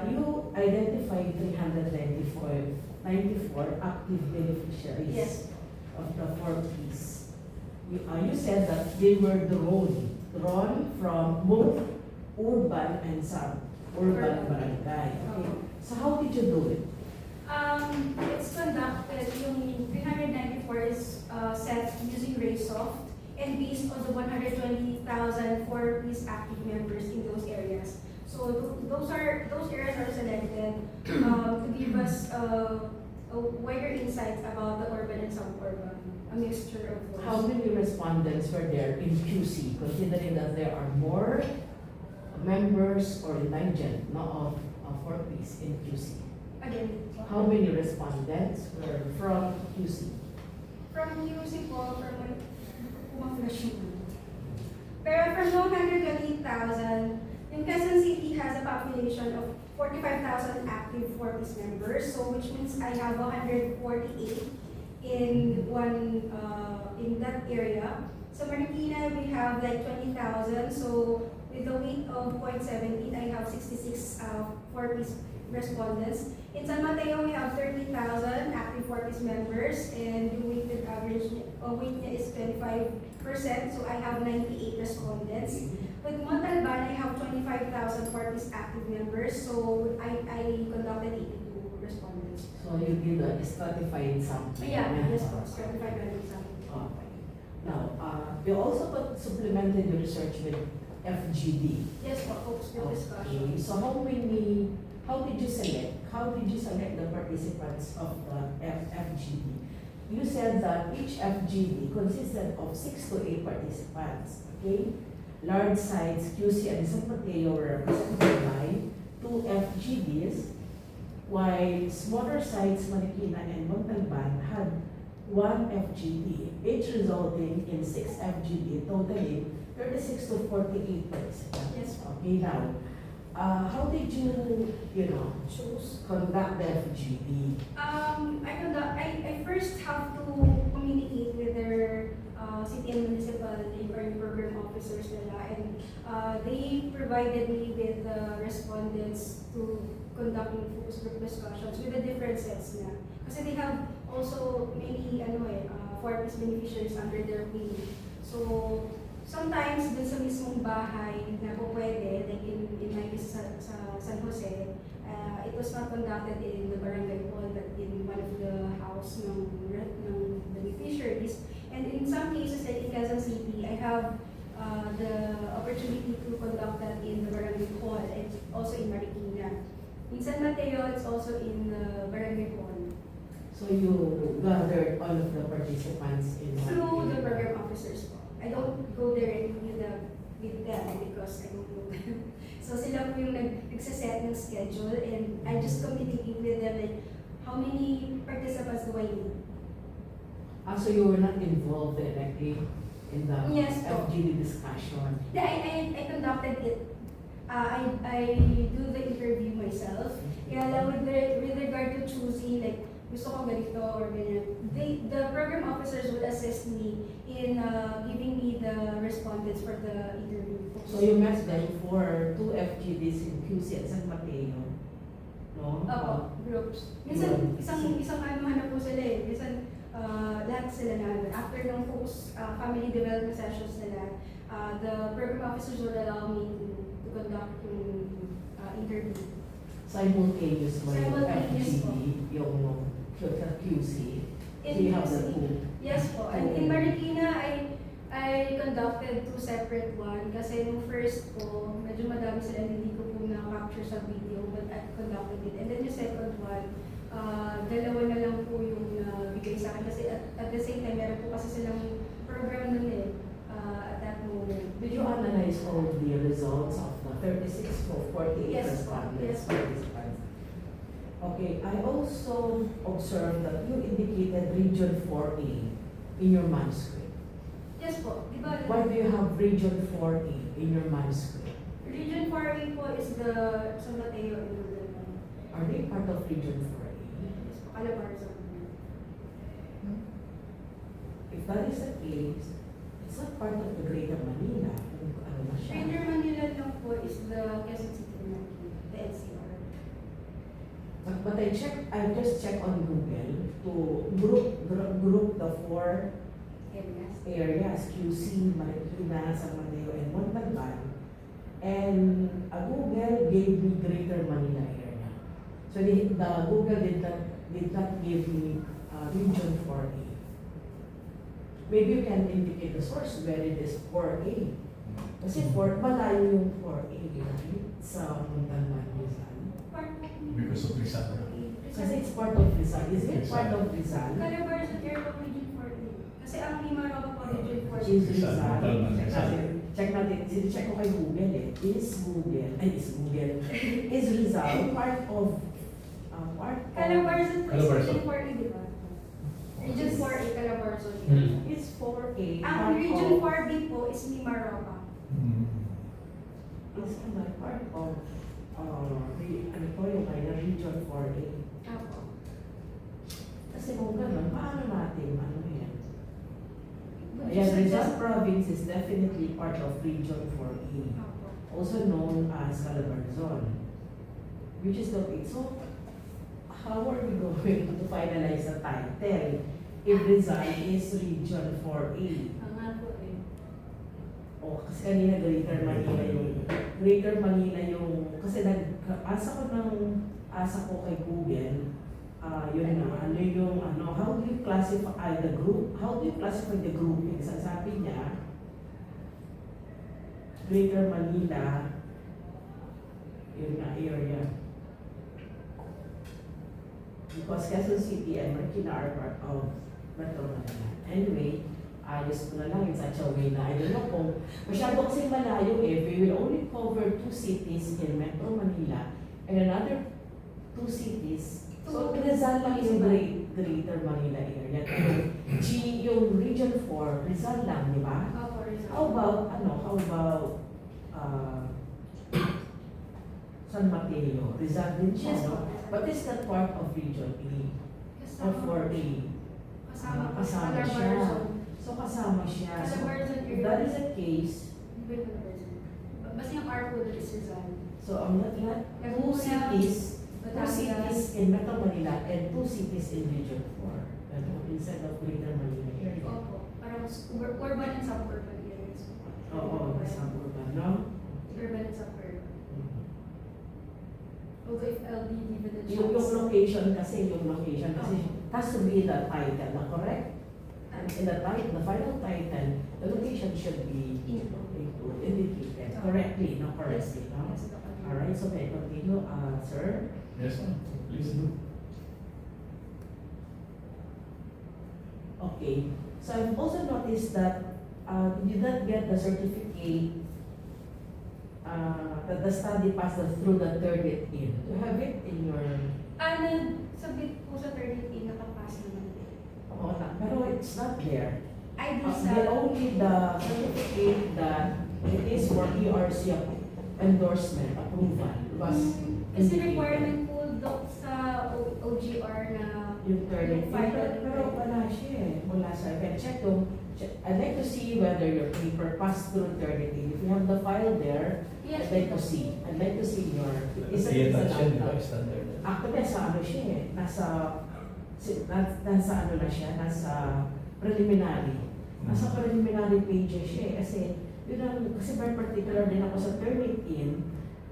you identified 394 active beneficiaries Yes. of the 4Ps. You said that they were drawn from both urban and sub-urban Urban. barangay. Okay. Oo. So how did you do it? It's conducted, yung 394 is set using RaySoft and based on the 120,000 4Ps active members in those areas. So those areas are selected to give us a wider insight about the urban and suburban, a mixture of those. How many respondents were there in QC, considering that there are more members or indigent, of 4Ps in QC? Again, How many respondents were from QC? from UC po, pero from 120,000, yung Quezon City has a population of 45,000 active 4Ps members, so which means I have 148 in in that area. So Marikina, we have like 20,000, so with the weight of 0.17, I have 66 4Ps respondents. In San Mateo, we have 30,000 active 4Ps members, and the weighted average weight niya is 25%, so I have 98 respondents. With Montalban, I have 25,000 4Ps active members, so I conducted 82 respondents. So you did a stratified sampling. Yeah, yes po, 25,000 something. Okay. Now, you also supplemented your research with FGD. Yes po, focus group discussion. Okay. So how did you select the participants of the FGD? You said that each FGD consisted of 6 to 8 participants, okay? Large sites, QC and San Mateo were represented by 2 FGDs, while smaller sites, Marikina and Montalban, had 1 FGD, each resulting in 6 FGD, totaling 36 to 48 participants. Yes. Okay, now, how did you Choose. conduct the FGD? I first have to communicate with their city and municipal or program officers nila, and they provided me with the respondents to conduct focus group discussions with the different sets na. Kasi they have also many 4Ps beneficiaries under their wing. So sometimes dun sa mismong bahay na po pwede, like in my case sa San Jose, it was not conducted in the barangay hall but in one of the house ng beneficiaries. And in some cases, like in Quezon City, I have the opportunity to conduct that in the barangay hall and also in Marikina. In San Mateo, it's also in the barangay hall. So you gathered all of the participants in one Through the area. program officers po. I don't go there with them because I don't know them. So sila po yung nagsaset ng schedule and I just communicate with them like how many participants do I need. So you were not involved directly in the Yes, po. FGD discussion? I conducted it. I do the interview myself. Kaya lang with regard to choosing like gusto ko ganito or ganyan, the program officers would assist me in giving me the respondents for the interview. So you met them for 2 FGDs in QC at San Mateo, no? Opo, groups. Minsan, isang ano na po sila eh. Minsan, lahat sila na. After ng focus family development sessions nila, the program officers would allow me to conduct yung interview. Simultaneous mo yung Simultaneous FGD, po. yung QC. In So you have the QC, two. yes po. And in Marikina, I conducted 2 separate one kasi nung first po, medyo madami sila hindi ko po na-capture sa video but I conducted it. And then yung second one, dalawa na lang po yung bigay sa akin kasi at the same time, meron po kasi silang program nun eh at that moment. Did you analyze all the results of the 36 or 48 Yes, po. respondents? Yes, po. Participants? Okay, I also observed that you indicated Region 4A in your manuscript. Yes po, di ba? Why do you have Region 4A in your manuscript? Region 4A po is the San Mateo and Mindanao. Are they part of Region 4A? Yes po, Calabarzon. If that is the case, it's not part of the Greater Manila. Ano na siya? Greater Manila lang po is the Quezon City na the NCR. But I just checked on Google to group the 4 Areas. areas, QC, Marikina, San Mateo, and Montalban. And Google gave me Greater Manila area. So the Google did not give me Region 4A. Maybe you can indicate the source where it is 4A. Kasi malayo yung 4A, right? Sa Montalban, Rizal. Because of Rizal. Kasi it's part of Rizal. Is it part of Rizal? Calabarzon area po Region 4A. Kasi ang Limaropa po Region 4A. Is Rizal, Rizal. Montalban, Rizal. Check natin. Check ko kay Google eh. Is Rizal part of Calabarzon po is Calabarzon. Region 4A, di ba? Region 4A, Calabarzon. It's 4A. Ang Region 4B po is Limaropa. It's part of ano po yung kaya Region 4A. Apo. Kasi kung gano'n, paano natin ano yan? Would you Ayan, Rizal suggest? Province is definitely part of Region 4A. Apo. Also known as Calabarzon, which is located. So, how are we going to finalize the title if Rizal is Region 4A? Ang nga po eh. O, kasi kanina Greater Manila yung, kasi asa ko kay Google, yun na, how do you classify the grouping? Sabi niya, Greater Manila, yun na area. Because Quezon City and Marikina are part of Metro Manila. Anyway, ayos ko na lang in such a way na I don't know kung masyado kasi malayo eh. We will only cover 2 cities in Metro Manila and another 2 cities. So, Rizal lang yung Greater Manila area. Yung Region 4, Rizal lang, di ba? Apo, Rizal. How about San Mateo? Rizal din siya, Yes, no? po. But it's not part of Region A or 4A. Kasama po Kasama siya. Calabarzon. So kasama siya. So, Calabarzon if that is the case, Iba yung Calabarzon. Basta yung R po doon is Rizal. so ang not two cities in Metro Manila and 2 cities in Region 4. Ano, instead of Greater Manila area. Opo. Parang urban and suburban areas. Oo, suburban, no? Urban and suburban. Although if I'll be given the Yung chance. location kasi has to be the title, na correct? And in the final title, the location should be indicated correctly, no? Correctly, no? Yes, Dr. Alright, so may continue, sir. Yes, ma'am. Please do. Okay, so I've also noticed that did you not get the certificate that the study passed through the 30th in? Do you have it in your... Sabit po sa 30 nakapass naman din. Oo na, pero it's not there. I do sa... Only the certificate that it is for ERC endorsement, approval, was Kasi indicated. requirement po doc sa OGR na Yung 30th, Final pero wala siya eh. Wala sa, I can check to, I'd like to see whether your paper passed through 30th. If you have the file there, Yes, I'd like to see. I'd like to see your, isa Ayan isa na siya, di ba? laptop. Standard. Actually, nasa ano siya eh, nasa ano na siya, nasa preliminary. Nasa preliminary pages siya eh, kasi yun ang, kasi very particular din ako sa Turnitin,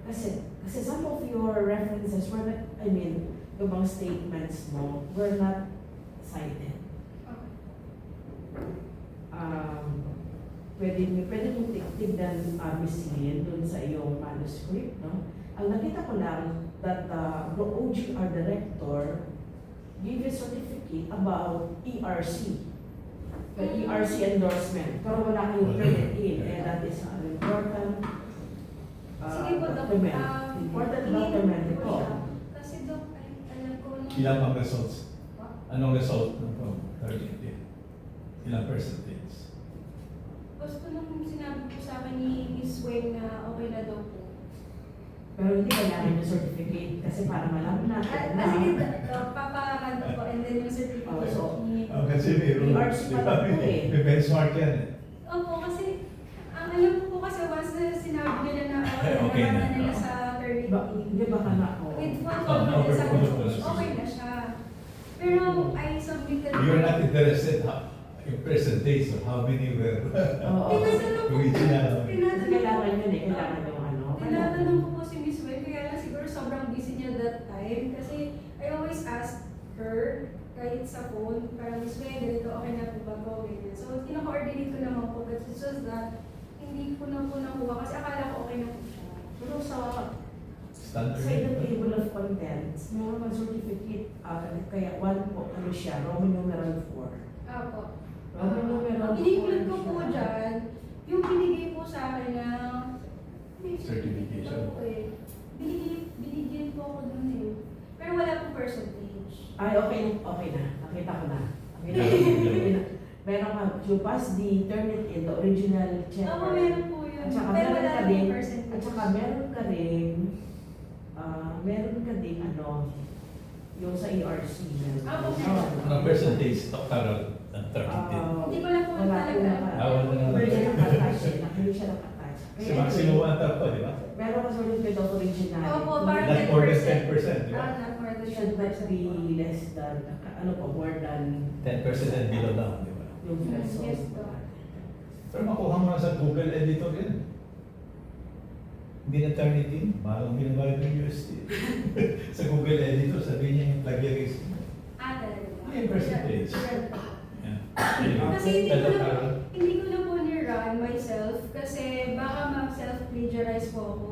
kasi some of your references were not, I mean, yung mga statements mo were not cited. Pwede mong tignan, Miss Lynn, dun sa iyong manuscript, no? Ang nakita ko lang that the OGR director gave a certificate about ERC. The ERC endorsement. Pero wala kayong permit in, and that is an important Sige po, Doc. document. Important document Hindi po ito. siya. Kasi Doc, alam ko nung... Ilang ang results? Anong result ng 30th? Ilang percentage? Gusto nung sinabi po sa akin ni Miss Weng na okay na daw po. Pero hindi kailangan yung certificate kasi para malaman natin na Sige, papakan po and then yung certificate. Oh, so, Kasi mayroon, ERC di pala ba? po eh. May benchmark yan eh. Opo, kasi ang alam ko po kasi once na sinabi nila na Okay na. nalaman nila sa 30. Hindi ba ka na ako? With full Oh, confidence okay, ako, okay. okay na siya. Pero I submitted... You're not interested in percentage of how many were Oo. Tinatanong ko po. original. Kasi kailangan yun eh, kailangan yung ano. Tinatanong ko po si Miss Wei, kaya lang siguro sobrang busy niya that time. Kasi I always ask her, kahit sa phone, parang Miss Wei, ganito, okay na po ba ko, ganyan. So, kino-coordinate ko naman po, but it's just that, hindi ko na po nakuha kasi akala ko okay na po siya. Pero sa Standard. the table of contents, meron kang certificate, kaya one po, ano siya, Roman numeral 4. Apo. Roman numeral 4 Ini-include ko po siya. dyan, yung binigay po sa akin na Certification. Opo eh. Binigyan po ako dun eh. Pero wala po percentage. Ay, okay na. Nakita ko na. Okay na. Meron ka, you pass the Turnitin in the original checker. Opo, meron po yun. At saka Pero meron wala ka po din, percentage. at saka meron ka din, ano, yung sa ERC. Opo, meron. Anong percentage total ng 30th? Hindi ko lang po Wala ko na. talaga. Wala na. Hindi siya nakatouch eh. Hindi siya nakatouch. Si maximum ang top di ba? Meron ka certificate of original. Opo, parang Not more than 10%. 10%, di ba? Not more than Should not 10%. be less than, ano po, more than 10% and below down, di ba? yung threshold. Yes, po. Pero makuha mo na sa Google Editor yan. Hindi na Turnitin, parang binabayad ng USD. Sa Google Editor, sabihin niya yung plagiarism. Talaga ba? Ano yung percentage? Yeah. Kasi Pero hindi ko na po ni-run myself kasi baka ma-self-plagiarize po ako.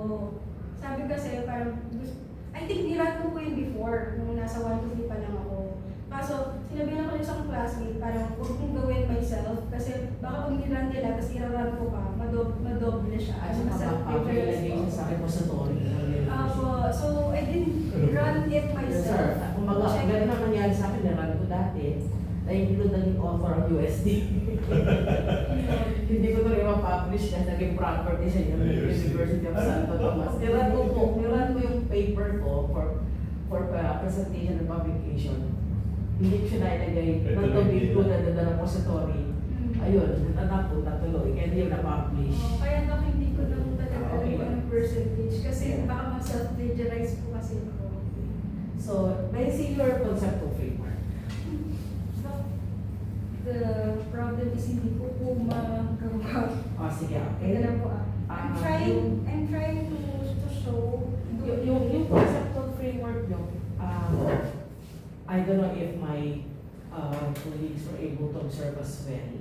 Sabi kasi parang, I think ni-run ko po yun before, nung nasa 1 to 3 pa lang ako. Kaso, sinabi na ko yung isang classmate, parang huwag kong gawin myself kasi baka pag ni-run nila, tapos i-run ko pa, madoble siya. At saka Ma-self-plagiarize papilagay po. siya sa repository. So I didn't run it Yes, sir. myself. Kumbaga, Check. ganun ang nangyari sa akin, naran ko dati. Na-include na yung author of USD. Hindi ko tuloy ma-publish kasi naging property sa University of Santo Tomas. Niran ko yung paper ko for presentation and publication. Hindi ko siya nailagay, not to be included in the repository. Ayun, napunta tuloy, kaya hindi yung na-publish. Kaya daw hindi ko na talaga alam Okay. kung anong percentage kasi baka ma-self-plagiarize po kasi ako. So, may your concept of framework. So, the problem is hindi ko po magawa. O, sige, okay. Ito lang po ah. Ah, I'm trying to show Yung conceptual framework nyo, I don't know if my colleagues were able to observe as well.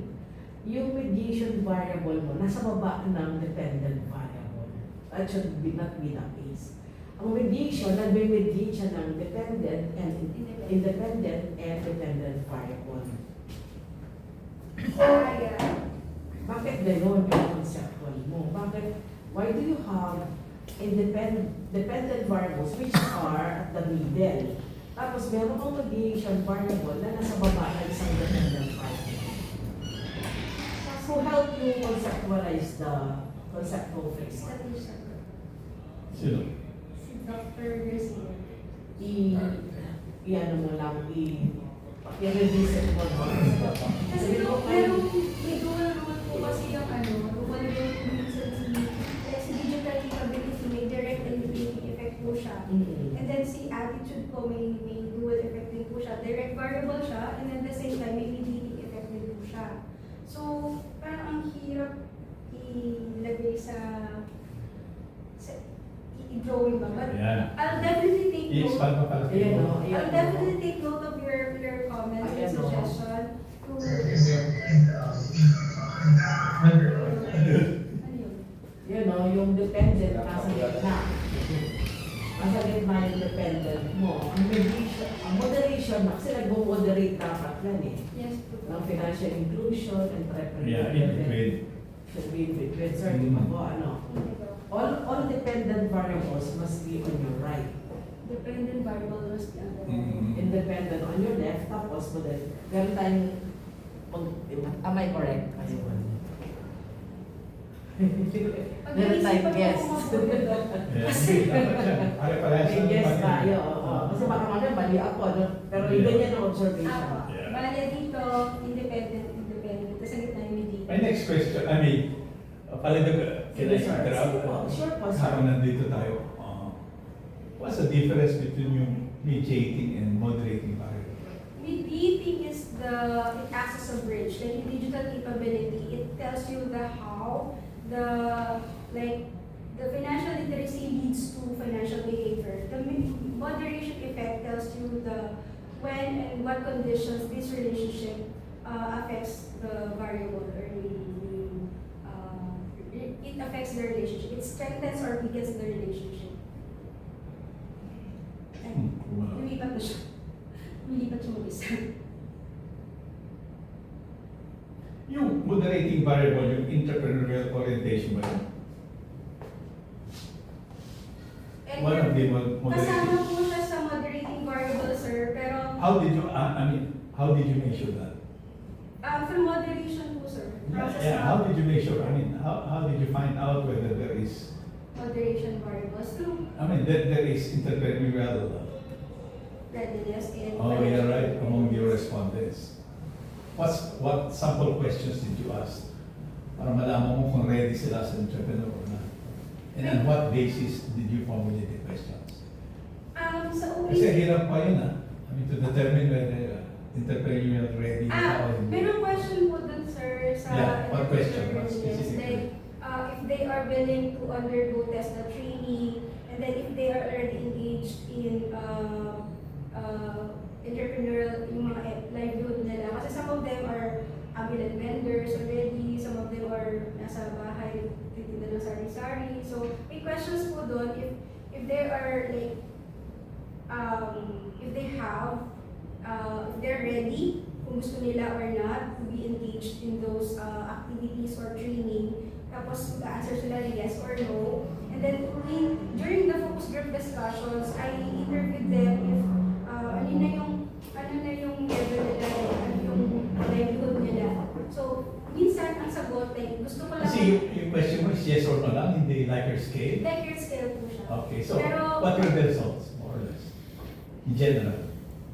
Yung mediation variable mo, nasa baba ng dependent variable. That should be not be the case. Ang mediation, nagme-mediate siya ng dependent and independent and dependent variable. kaya Bakit gano'n yung conceptual mo? Why do you have dependent variables which are at the middle? Tapos meron kang deviation variable na nasa baba ng isang dependent variable. So help you conceptualize the conceptual phrase. Sino? Si Dr. Garcia. I-ano mo lang, i-revisit mo lang. Kasi may dual rule po kasi yung dual rule po minsan si digital capability, may direct and mitigating effect po siya. And then si attitude po, may dual effect din po siya. Direct variable siya, and at the same time, may mitigating effect din po siya. So, parang ang hirap ilagay sa i-drawing ba? But Ayan. I'll definitely take note. I-expand mo pala. Ayan o, I'll definitely take note of your comments and Ayan, no. suggestion to ano yun? Yun o, yung dependent nasa gitna. Nasa gitna yung dependent mo. Ang moderation, kasi nag-moderate dapat yan eh. Yes po. Ng financial inclusion, Yeah, entrepreneurial in level. between. Should be in between. Sorry, ako, ano. All dependent variables must be on your right. Dependent variable must be under. Independent on your left, tapos meron tayong, am I correct? Ayun. Meron tayong yes. Ano pala May yes tayo, oo. Kasi baka mamaya mali ako, no? Pero ganyan ang observation. Yeah. Bale dito, independent. Tapos ang gitna yung dito. My next question, I mean, can I interrupt? Sure po, sir. Habang nandito tayo, what's the difference between yung mediating and moderating variable? Mediating it acts as a bridge. Like in digital capability, it tells you the how, the financial literacy leads to financial behavior. The moderation effect tells you the when and what conditions this relationship affects the variable or it affects the relationship. It strengthens or weakens the relationship. Wow. Lumipat na siya. Lumipat siya mag-isa. Yung moderating variable, yung entrepreneurial orientation ba yun? And One of the kasama moderating. po siya sa moderating variable, sir, pero How did you, how did you measure that? from moderation po, sir. Process Yeah, of how did you measure, how did you find out whether there is, moderation variables through there is entrepreneurial, readiness and oh yeah, right, among your respondents. What sample questions did you ask? Para malaman mo kung ready sila sa entrepreneur or not. And on what basis did you formulate the questions? Sa Kasi OPC, hirap pa yun to determine whether entrepreneur ready na or hindi. meron question po dun, sir, sa Yeah, what question? What readiness. specifically? Like, if they are willing to undergo TESDA training, and then if they are already engaged in entrepreneurial, yung mga livelihood nila. Kasi some of them are ambulant vendors already, some of them are nasa bahay, titinda ng sari-sari. So, may questions po doon if they are like, if they have, if they're ready, kung gusto nila or not, to be engaged in those activities or training. Tapos mag-answer sila yes or no. And then during the focus group discussions, I interviewed them if ano na yung level nila, ano yung livelihood nila. So, minsan ang sagot, like, gusto ko lang Kasi yung question mo is yes or no lang, hindi Likert scale? Likert scale po siya. Okay, so Pero- what were the results, more or less? In general?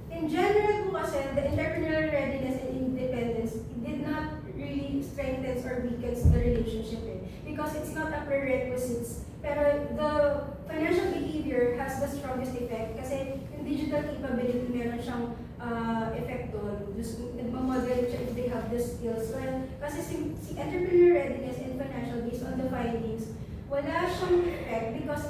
In general po kasi, the entrepreneurial readiness and independence did not really strengthen or weaken the relationship because it's not a prerequisite. Pero the financial behavior has the strongest effect kasi yung digital capability meron siyang effect doon. Nagmamoderate siya if they have the skills. Well, kasi si entrepreneurial readiness and financial based on the findings, wala siyang effect because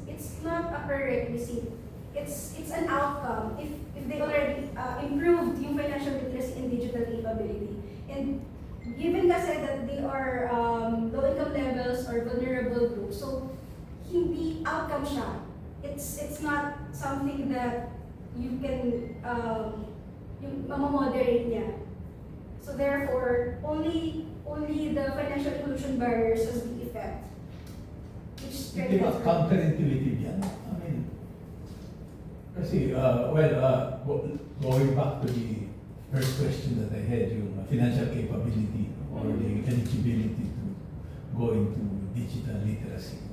it's not a prerequisite. It's an outcome if they already improved yung financial literacy and digital capability. And given kasi that they are low income levels or vulnerable groups, so hindi outcome siya. It's not something that you can yung mamamoderate niya. So therefore, only the financial inclusion barriers has the effect. Which Hindi ba strengthens. counterintuitive yan? I mean, kasi, going back to the first question that I had, yung financial capability or the eligibility to go into digital literacy.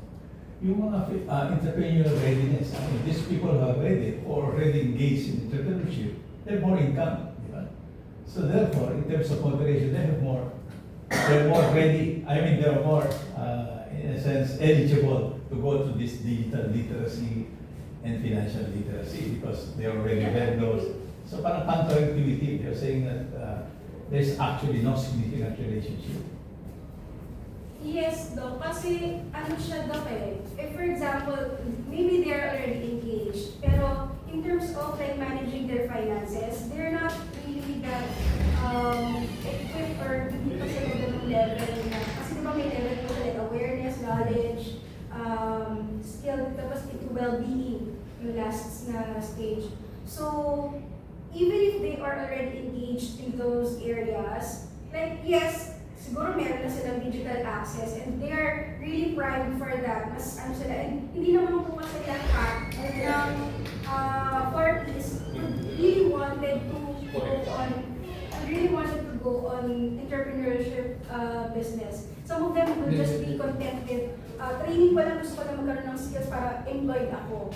Yung mga entrepreneurial readiness, I mean, these people who are ready or already engaged in entrepreneurship, they're more income, di ba? So therefore, in terms of moderation, they're more ready, I mean, they're more, in a sense, eligible to go to this digital literacy and financial literacy because they already have those. So parang counterintuitive, they're saying that there's actually no significant relationship. Yes, Doc. Kasi ano siya, Doc eh. If for example, maybe they're already engaged, pero in terms of like managing their finances, they're not really that equipped or hindi pa sila ganung level na. Kasi diba may level po like awareness, knowledge, skill, tapos into well-being, yung last na stage. So, even if they are already engaged in those areas, like yes, siguro meron na silang digital access and they are really primed for that. Mas ano sila, and hindi naman po kasi lahat ng 40s really wanted to go on entrepreneurship business. Some of them will just be content with training pa lang, gusto ko na magkaroon ng skills para employed ako.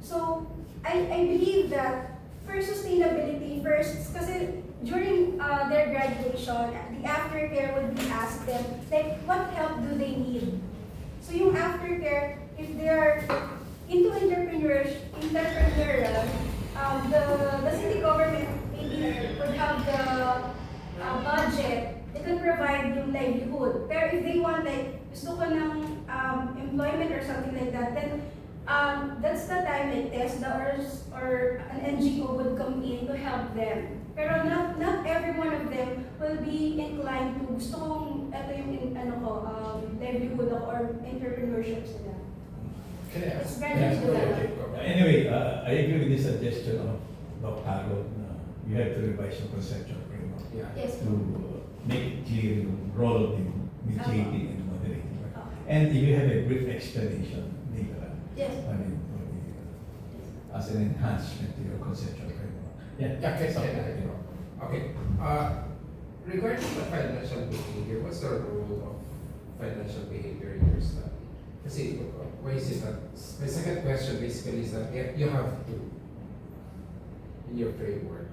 So, I believe that for sustainability, first, kasi during their graduation, the aftercare would be asked them, like, what help do they need? So yung aftercare, if they are into entrepreneurial, the city government maybe would have the budget, they can provide yung livelihood. Pero if they want, like, gusto ko ng employment or something like that, then that's the time like TESDA or an NGO would come in to help them. Pero not every one of them will be inclined to gusto kong ito yung livelihood ako or entrepreneurship sila. It's very individual. Anyway, I agree with the suggestion of Dr. Carlo na you have to revise your conceptual framework Yeah. Yes. to make it clear yung role of the mediating and moderating. Right? Okay. And if you have a brief explanation later, Yes. I mean, for the, as an enhancement to your conceptual framework. Yeah, Yeah, can something I, like that. okay. Regarding the financial behavior, what's the role of financial behavior in your study? Kasi, why is it that, my second question basically is that you have to, in your framework.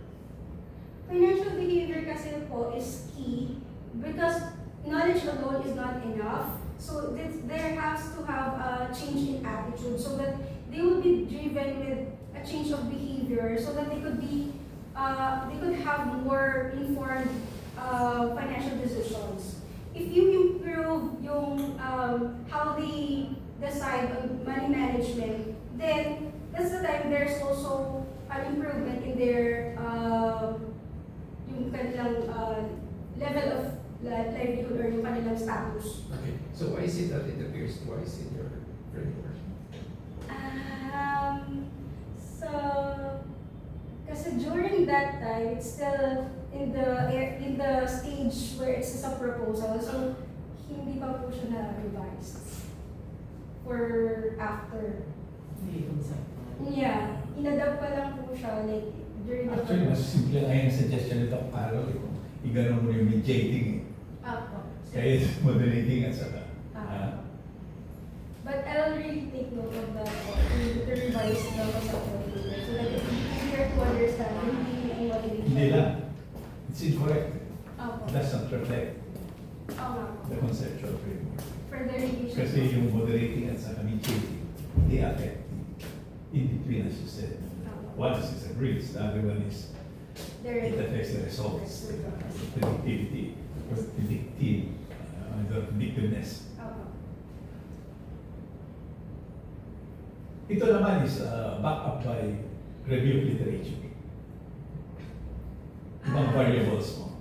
Financial behavior kasi po is key because knowledge alone is not enough. So there has to have a change in attitude so that they will be driven with a change of behavior so that they could have more informed financial decisions. If you improve yung how they decide on money management, then that's the time there's also an improvement in their yung kanilang level of livelihood or yung kanilang status. Okay. So why is it that it appears twice in your framework? So, kasi during that time, it's still in the stage where it's a proposal, so hindi pa po siya na-revised for after. Hindi conceptual. Yeah, inadapt pa lang po siya like during the Actually, mas simple nga yung suggestion nito, Carlo, kung i-ganon mo yung mediating eh. Kaya moderating at saka. But I'll really take note of that to revise the conceptual paper so that it's easier to understand really and what it is. Hindi lang. It's incorrect. Opo. It does not reflect Oo. the conceptual framework. Further revision. Kasi yung moderating at saka mediating, they affect in between, as you said. One is a breeze, the other one is it affects the results, the predictivity, or the predictiveness. Opo. Ito naman is backed up by review of literature. Ibang variables mo.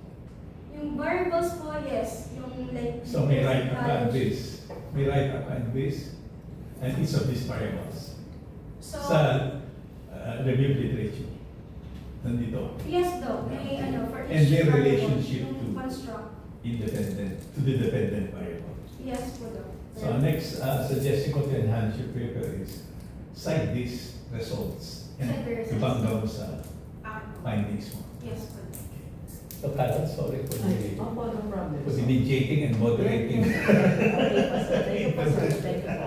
Yung variables po, yes. Yung like... So may right knowledge. and this, and each of these variables So, sa review of literature. nandito, Yes, Doc. May ano, for each And their variable, relationship yung to- construct. independent, to the dependent variable. Yes po, Doc. So our next suggestion ko to enhance your paper is cite these results and Cite the results. ibangga mo sa Ah, findings mo. yes po. So Carol, sorry for Ay, the, opo, no problem. for the mediating and moderating. Okay, Pastor. Thank you, Pastor. Thank you po.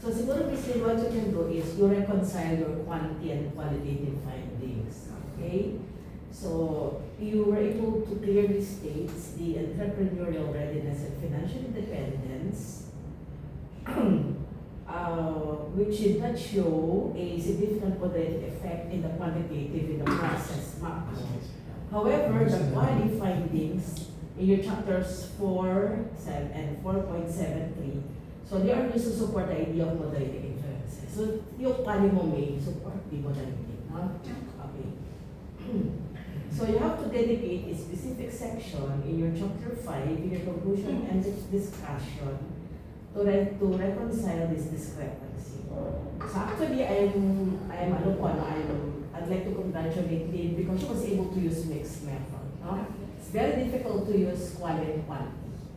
So siguro, Mr. what you can do is you reconcile your quantity and qualitative findings. Okay? So you were able to clearly state the entrepreneurial readiness and financial independence, which did not show a significant qualitative effect in the quantitative in the process map. However, the quality findings in your chapters 4, 7, and 4.73, so they are used to support the idea of modality inferences. So yung quality mo may support the modality, no? Okay. So you have to dedicate a specific section in your chapter 5, in your conclusion and discussion, to reconcile this discrepancy. So actually, I'd like to congratulate Lynn because she was able to use mixed method. No? It's very difficult to use quality and quantity.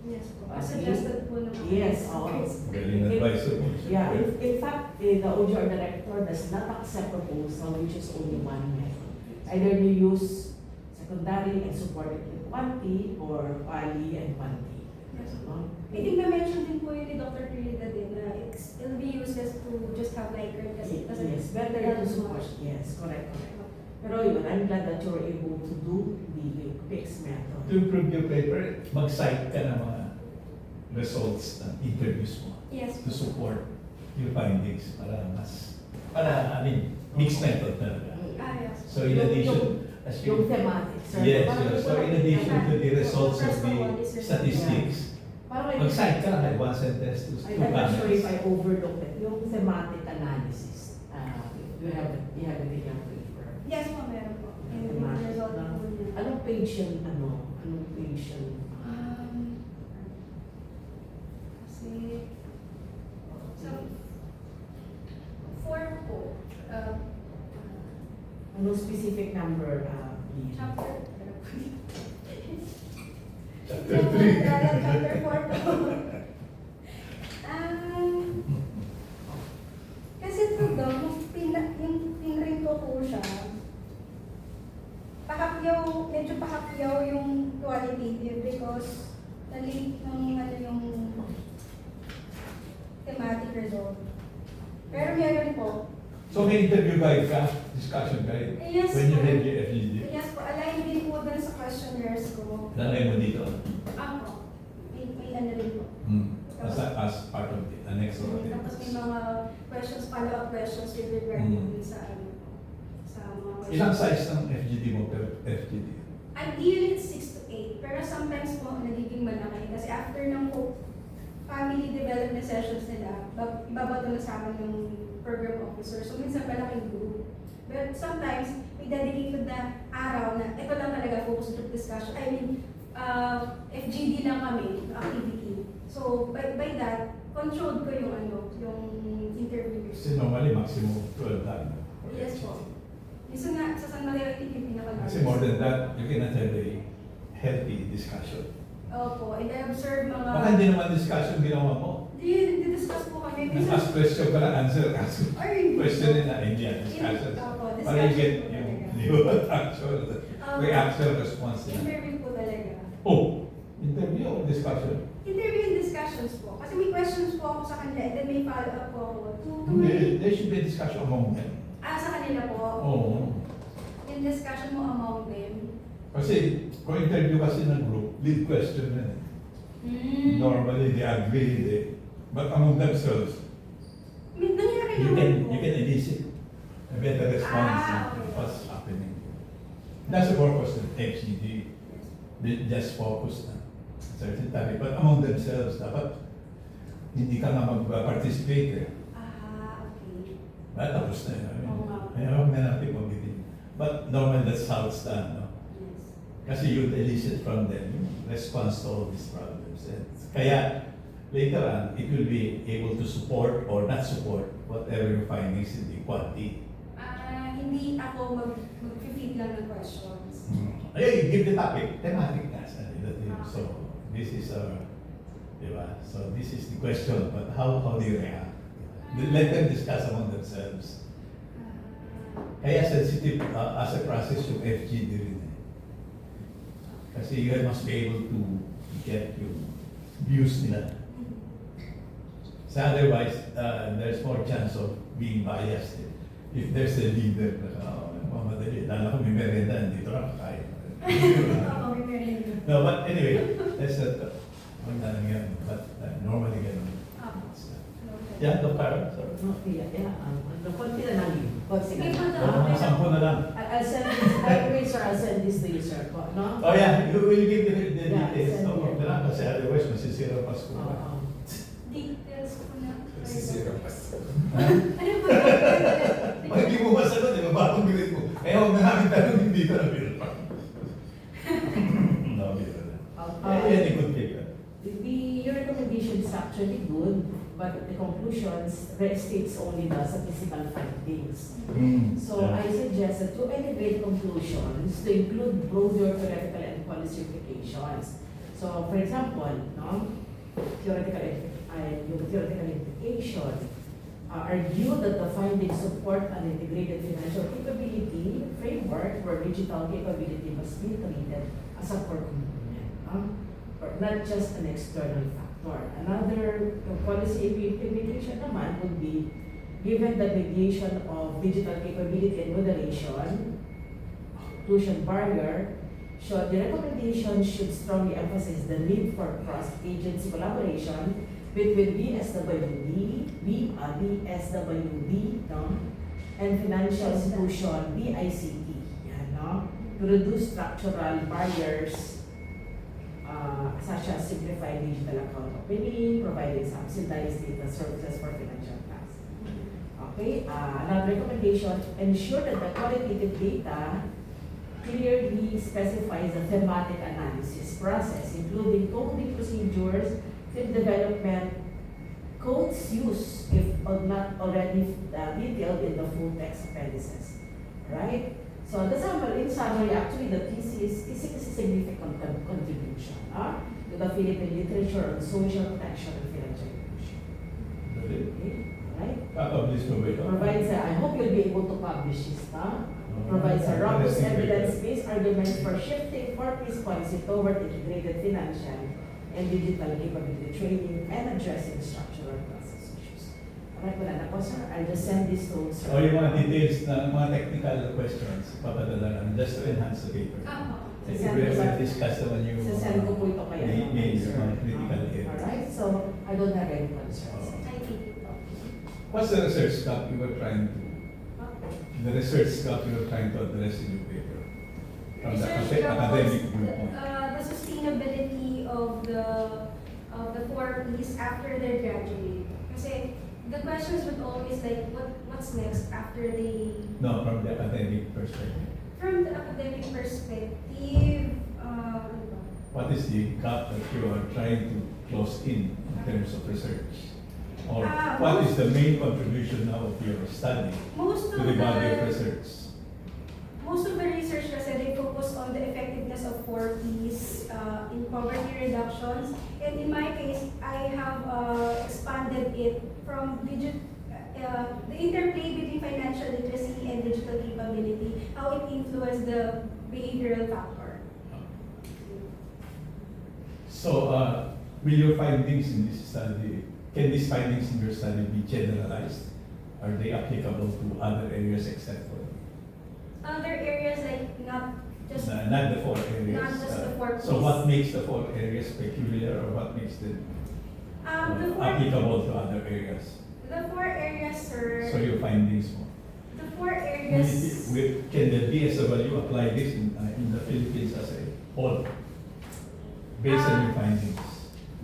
Yes po. Okay. Suggested po naman. Yes, Galing advisor mo. Yeah, in fact, the OGR director does not accept proposal which is only one method. Either you use secondary and supported with quantity or quali and quantity. Yes po. No? I think na-mention din po yun ni Dr. Trinidad din na it'll be useless to just have Likert kasi Yes, better to support. Yes, correct. Pero yun, I'm glad that you were able to do the mixed method. To improve your paper, mag-cite ka ng mga results ng interviews mo Yes to po. support your findings para mixed method talaga. Ah, yes. So in addition, as Yung you, thematic, sir. yes, Parang yes. So in ito, addition to the results of First the one is result. statistics, parang may- mag-cite ka like one sentence to two I'm not sure if I comments. overlooked it. Yung thematic analysis, you have it in your paper. Yes po, meron po. And yung Thematic result lang. po niya. Anong page yun, anong page yun? Kasi, so, 4 po, Anong specific number, Lee? chapter, Chapter 3. chapter 4 po. Kasi ito daw, yung pinrint ko po siya, medyo pakapyaw yung qualitative because na-link ng yung thematic result. Pero meron po, So may interview guide ka, discussion guide, yes when you po. read your FGD. Yes po, align din po dun sa questionnaires ko. Lalagay mo dito. Ako, may ano rin po. As part of the annex of the Tapos may mga questions, follow-up questions with regarding dun sa ano po, sa mga questions. Ilang size ng FGD mo per FGD? Ideally, it's 6 to 8. Pero sometimes po, nagiging malaki. Kasi after ng po, family development sessions nila, ibabato na sa amin yung program officer. So, minsan malaking group. But sometimes, may dedicated na araw na ito lang talaga focus group discussion. I mean, FGD lang kami, activity. So, by that, controlled ko yung yung interviews. Kasi normally maximum 12 lang. Yes po. Minsan nga, sa San Maria, I think yung pinaka Kasi more than that, you cannot have a healthy discussion. Opo, and I observe mga... Baka hindi naman discussion ginawa mo. Di-discuss po kami. Ask question ka lang, answer. Ask Ay, question na hindi yan, discussion. Opo, Para you get discussion po yung talaga. actual, Opo. may actual response na. Interview po talaga. Oh, interview or discussion? Interview and discussions po. Kasi may questions po ako sa kanila and then may follow-up po ako. There should be a discussion among them. Sa kanila po. Oo. Yung discussion mo among them. Kasi kung interview kasi ng group, lead question na. Normally they agree, but among themselves, Nangyari you naman po. can elicit a better response Ah, in okay. what's happening. That's the purpose of FGD. They just focus na certain topic, but among themselves, dapat hindi ka nga mag-participate eh. Okay. Tapos na yun. Oo nga. Kaya huwag na natin pag-ibig. But normally that's how it's done, no? Yes. Kasi you elicit from them yung response to all these problems. And kaya later on, it will be able to support or not support whatever your findings in the quantity. Hindi ako mag-fit lang ng questions. Ay, give the topic, thematic na sa So, this is diba? So this is the question, but how do you react? Let them discuss among themselves. Kaya sensitive as a process yung FGD rin eh. Kasi you must be able to get yung views nila. So otherwise, there's more chance of being biased. If there's a leader na mamadali, lalo kung may merenda, dito na kakain. Oo, may meron. No, but anyway, that's not, huwag na lang yan, but normally ganun. Yeah, Dr. Carol, sorry. Konti na lang yun. Konti na Sige po, lang. Doc. Mga 10 na lang. I'll send this, wait sir, I'll send this to you sir. No? Oh yeah, you will give the Yeah, details. send No, here. huwag na lang kasi otherwise masisira pa school. Oo. Details ko na. Sisira pa. Ano ba? Pag hindi mo masagot, di ba, bagong grade mo. Eh, huwag na namin tanong, hindi ka na bill pa. No, bill na. Yan, a good paper. Your recommendation is actually good, but the conclusions states only the statistical findings. So Yeah. I suggest that to elevate conclusions to include broader theoretical and policy implications. So for example, no, yung theoretical implication argue that the findings support an integrated financial capability framework where digital capability must be treated as a core component, or not just an external factor. Another policy implication naman would be, given the mediation of digital capability and moderation, inclusion barrier, the recommendation should strongly emphasize the need for cross-agency collaboration between BSWD, no, and financial institution, BICT, yan, no, to reduce structural barriers such as simplified digital account opening, providing subsidized data services for financial class. Okay, another recommendation, ensure that the qualitative data clearly specifies the thematic analysis process, including coding procedures, field development, codes use if not already detailed in the full text appendices. Right? So in summary, actually the thesis is a significant contribution to the Philippine literature on social protection and financial inclusion. Okay? Right? Publish mo ba ito? Provides, I hope you'll be able to publish this, provides a robust evidence-based argument for shifting corporate policy toward integrated financial and digital capability training and addressing structural process issues. Alright, wala na po sir. I'll just send this to sir. O yung mga details na mga technical questions, papadala lang just to enhance the paper. Kasi we will discuss naman yung Sasend ko po ito kaya. yung mga critical areas. Alright, so I don't have any concerns. I think ito. What's the research gap you were trying to, the research gap you were trying to address in your paper? From the Research academic goals, viewpoint. the sustainability of the 4 Ps after they graduate. Kasi the questions would always like, what's next after they... No, from the academic perspective. From the academic perspective, ano ba? What is the gap that you are trying to close in terms of research? Or what is the main contribution now of your study Most to of the body of the research? most of the research kasi they focus on the effectiveness of 4 Ps in poverty reductions. And in my case, I have expanded it from the interplay between financial literacy and digital capability, how it influences the behavioral factor. So, will your findings in this study, can these findings in your study be generalized? Are they applicable to other areas except for Other areas like not just not the 4 areas? Not just the 4 So Ps. what makes the 4 areas peculiar, or what makes them the 4 applicable to other areas? the 4 areas, sir. So your findings mo. The 4 areas. Can the DSW apply this in the Philippines as a whole? Based on your findings?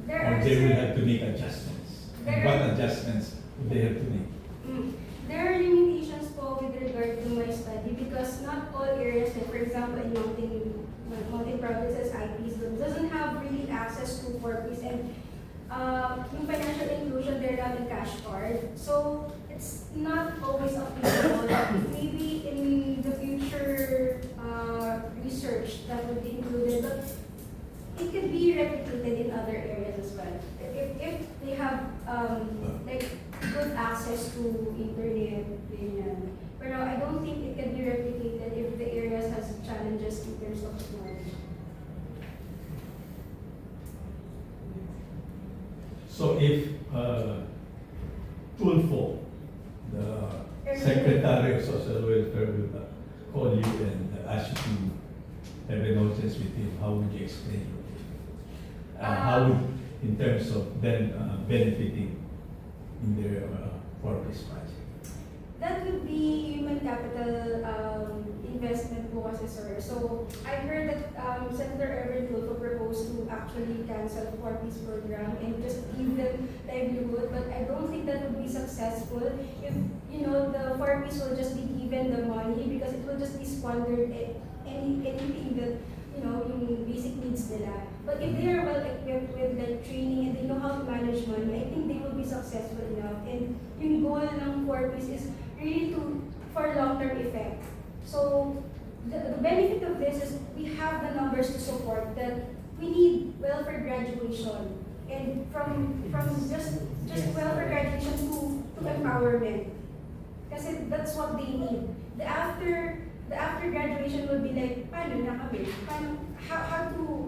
There Or are they will certain- have to make adjustments? And There what are- adjustments would they have to make? There are limitations po with regard to my study because not all areas, like for example in mountain provinces, IPs, doesn't have really access to 4 Ps, and yung financial inclusion, they're not in cash card. So it's not always applicable. Maybe in the future that would be included, but it could be replicated in other areas as well. If they have, like, good access to internet, ganyan. Pero I don't think it can be replicated if the areas has challenges in terms of technology. So if Tulfo, the Secretary of Social Welfare, will call you and ask you to have an audience with him, how would you explain it? How would, in terms of them benefiting in their purpose project? That would be human capital investment po kasi, sir. So, I heard that Senator Erwin Tulfo proposed to actually cancel the 4-piece program and just give them livelihood, but I don't think that would be successful if, you know, the 4-piece will just be given the money because it will just be squandered anything that, you know, yung basic needs nila. But if they are well equipped with like training and they know how to manage money, I think they will be successful enough. And yung goal ng 4-piece is really for long-term effect. So the benefit of this is we have the numbers to support that we need welfare graduation, and from just welfare graduation to empowerment. Kasi that's what they need. The after graduation will be like, paano na kami? How to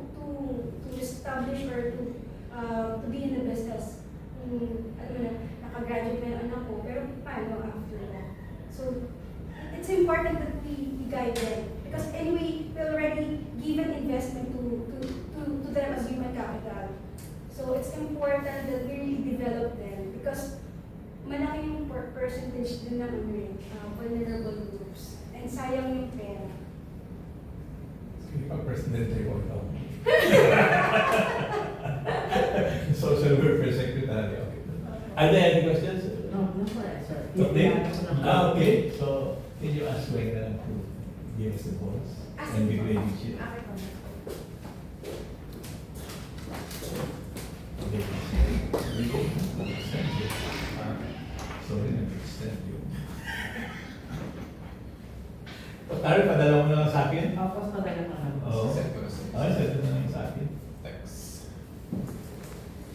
establish or to be in the business. Ano na, nakagraduate na yung anak ko, pero paano after that? So, it's important that we guide them. Because anyway, we already given investment to them as human capital. So, it's important that we really develop them. Because malaki yung percentage din ng vulnerable groups. And sayang yung pera. Sige pa, Presidente, welcome. Social Welfare Secretary, okay. Are there any questions? No, no for that, sir. Okay. Yeah, Okay, so can you ask Wayne to give us the voice and be ready to share? Okay. Sorry, nag-extend you. Tari, padala mo na lang sa akin? Tapos padala ka na. Oo. Sector. Ay, sa ito na lang sa akin.